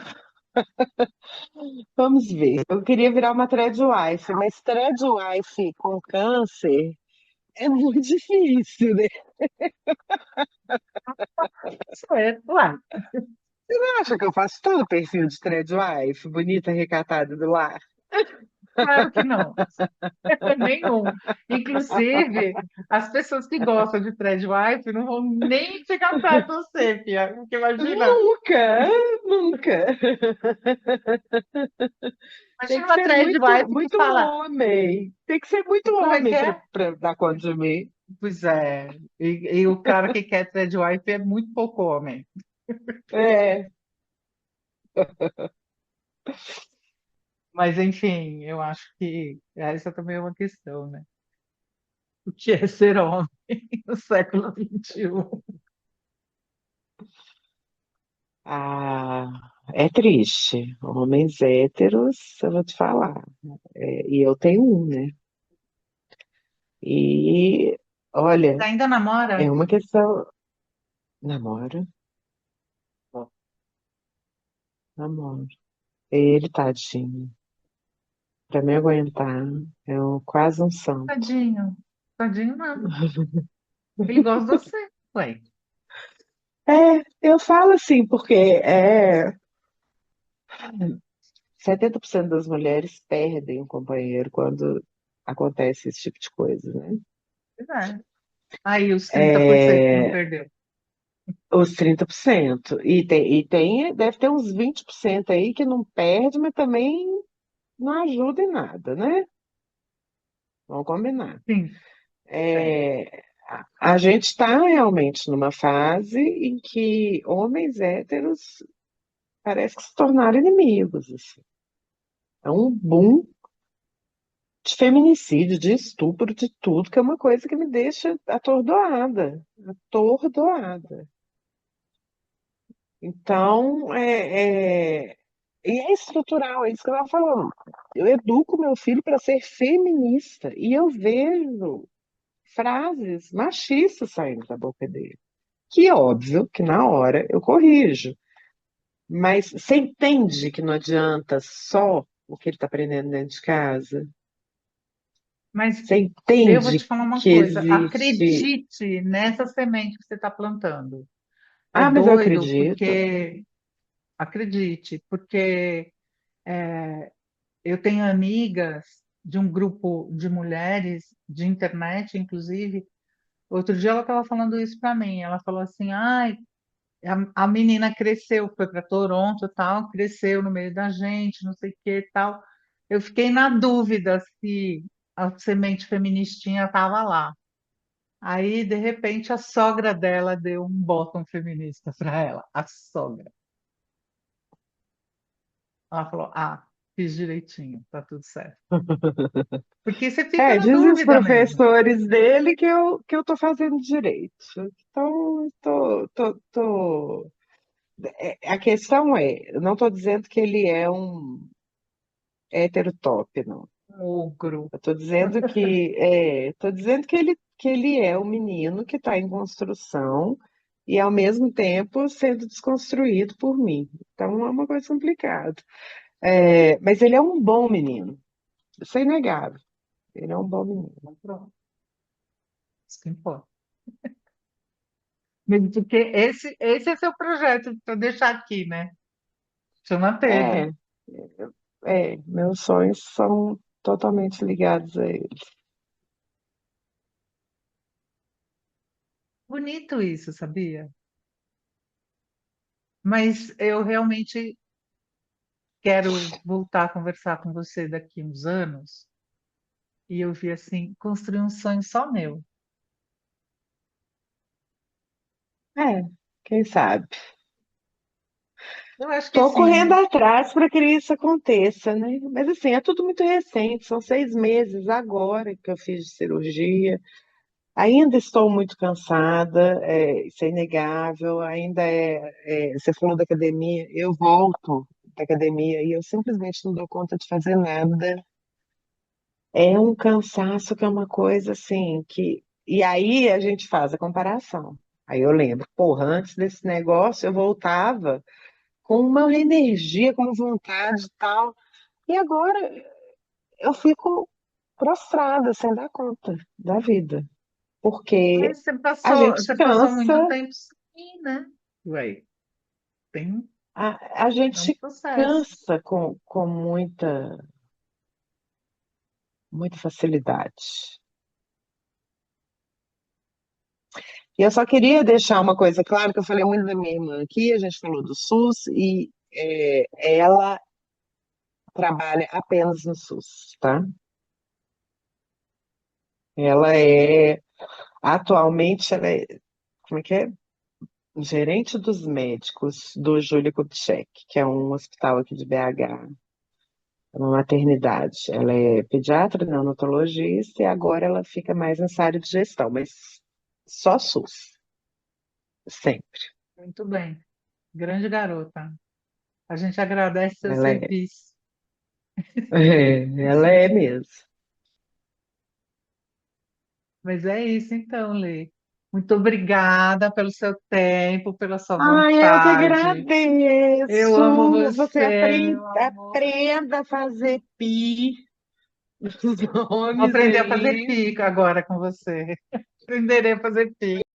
Vamos ver. Eu queria virar uma threadwife, mas threadwife com câncer é muito difícil, né? Certo, uai. Você não acha que eu faço todo o perfil de threadwife, bonita, recatada do lar? Claro que não. Nenhum. Inclusive, as pessoas que gostam de threadwife não vão nem chegar perto de você, Pia. Porque imagina, Nunca, nunca. Tem imagina que uma ser muito, threadwife que muito fala, homem. Tem que ser muito como é que homem é? para dar conta de mim. Pois é. E o cara que quer threadwife é muito pouco homem. É. Mas, enfim, eu acho que essa também é uma questão, né? O que é ser homem no século XXI? Ah, é triste. Homens héteros, eu vou te falar. E eu tenho um, né? E olha, Ainda namora? é uma questão. Namora, namora. Ele, tadinho, pra me aguentar, quase um santo. Tadinho. Tadinho nada. Ele gosta de você. Ué. Eu falo assim, porque 70% das mulheres perdem o companheiro quando acontece esse tipo de coisa, né? Pois é. Aí os 30% que não É, perdeu. os 30%. Deve ter uns 20% aí que não perde, mas também não ajuda em nada, né? Vamos combinar. Sim. A gente está realmente numa fase em que homens héteros parece que se tornaram inimigos, assim. É um boom de feminicídio, de estupro, de tudo, que é uma coisa que me deixa atordoada, atordoada. Então, e é estrutural, é isso que eu estava falando. Eu educo meu filho para ser feminista e eu vejo frases machistas saindo da boca dele. Que é óbvio que na hora eu corrijo. Mas você entende que não adianta só o que ele está aprendendo dentro de casa? Mas Você eu vou te entende falar uma que coisa. existe. Acredite nessa semente que você está plantando. É Ah, mas eu doido acredito. porque... Acredite, porque eu tenho amigas de um grupo de mulheres, de internet, inclusive. Outro dia ela estava falando isso para mim. Ela falou assim: ai, a menina cresceu, foi para Toronto, e tal, cresceu no meio da gente, não sei o que, e tal. Eu fiquei na dúvida se a semente feministinha estava lá. Aí, de repente, a sogra dela deu um bottom feminista para ela, a sogra. Ela falou: ah, fiz direitinho, tá tudo certo. Porque você fica na Dizem os dúvida mesmo. professores dele que eu estou fazendo direito. Então, a questão eu não estou dizendo que ele é um hétero top, não. Um ogro. Eu estou dizendo que ele é um menino que está em construção e, ao mesmo tempo, sendo desconstruído por mim. Então, é uma coisa complicada. Mas ele é um bom menino, isso é inegável. Ele é um bom menino. Então, pronto, isso que importa. Mesmo porque esse é seu projeto para deixar aqui, né? Você manteve. É, meus sonhos são totalmente ligados a ele. Bonito isso, sabia? Mas eu realmente quero voltar a conversar com você daqui uns anos e eu vi assim, construir um sonho só meu. É, quem sabe? Eu acho que Estou correndo sim. atrás para que isso aconteça, né? Mas assim, é tudo muito recente, são 6 meses agora que eu fiz cirurgia. Ainda estou muito cansada, isso é inegável. Você falou da academia, eu volto da academia e eu simplesmente não dou conta de fazer nada. É um cansaço que é uma coisa assim que. E aí a gente faz a comparação. Aí eu lembro, porra, antes desse negócio eu voltava com uma energia, com uma vontade e tal. E agora eu fico prostrada, sem dar conta da vida, porque Mas a gente você passou muito cansa, tempo sim, né? Ué, tem, a é um gente processo. cansa com muita facilidade. E eu só queria deixar uma coisa clara, que eu falei muito da minha irmã aqui, a gente falou do SUS, e ela trabalha apenas no SUS, tá? Ela atualmente, ela é, como é que é? Gerente dos médicos do Júlio Kubitschek, que é um hospital aqui de BH, é uma maternidade. Ela é pediatra, neonatologista, e agora ela fica mais nessa área de gestão, mas só SUS, sempre. Muito bem. Grande garota. A gente agradece seu Ela é, serviço. ela é mesmo. Mas é isso então, Lê. Muito obrigada pelo seu tempo, pela sua Ai, eu que vontade. Eu amo agradeço. Você você, meu amor. aprenda a fazer pi nos Vou nomes aprender a fazer aí. pica agora com você. Aprenderei a fazer pica.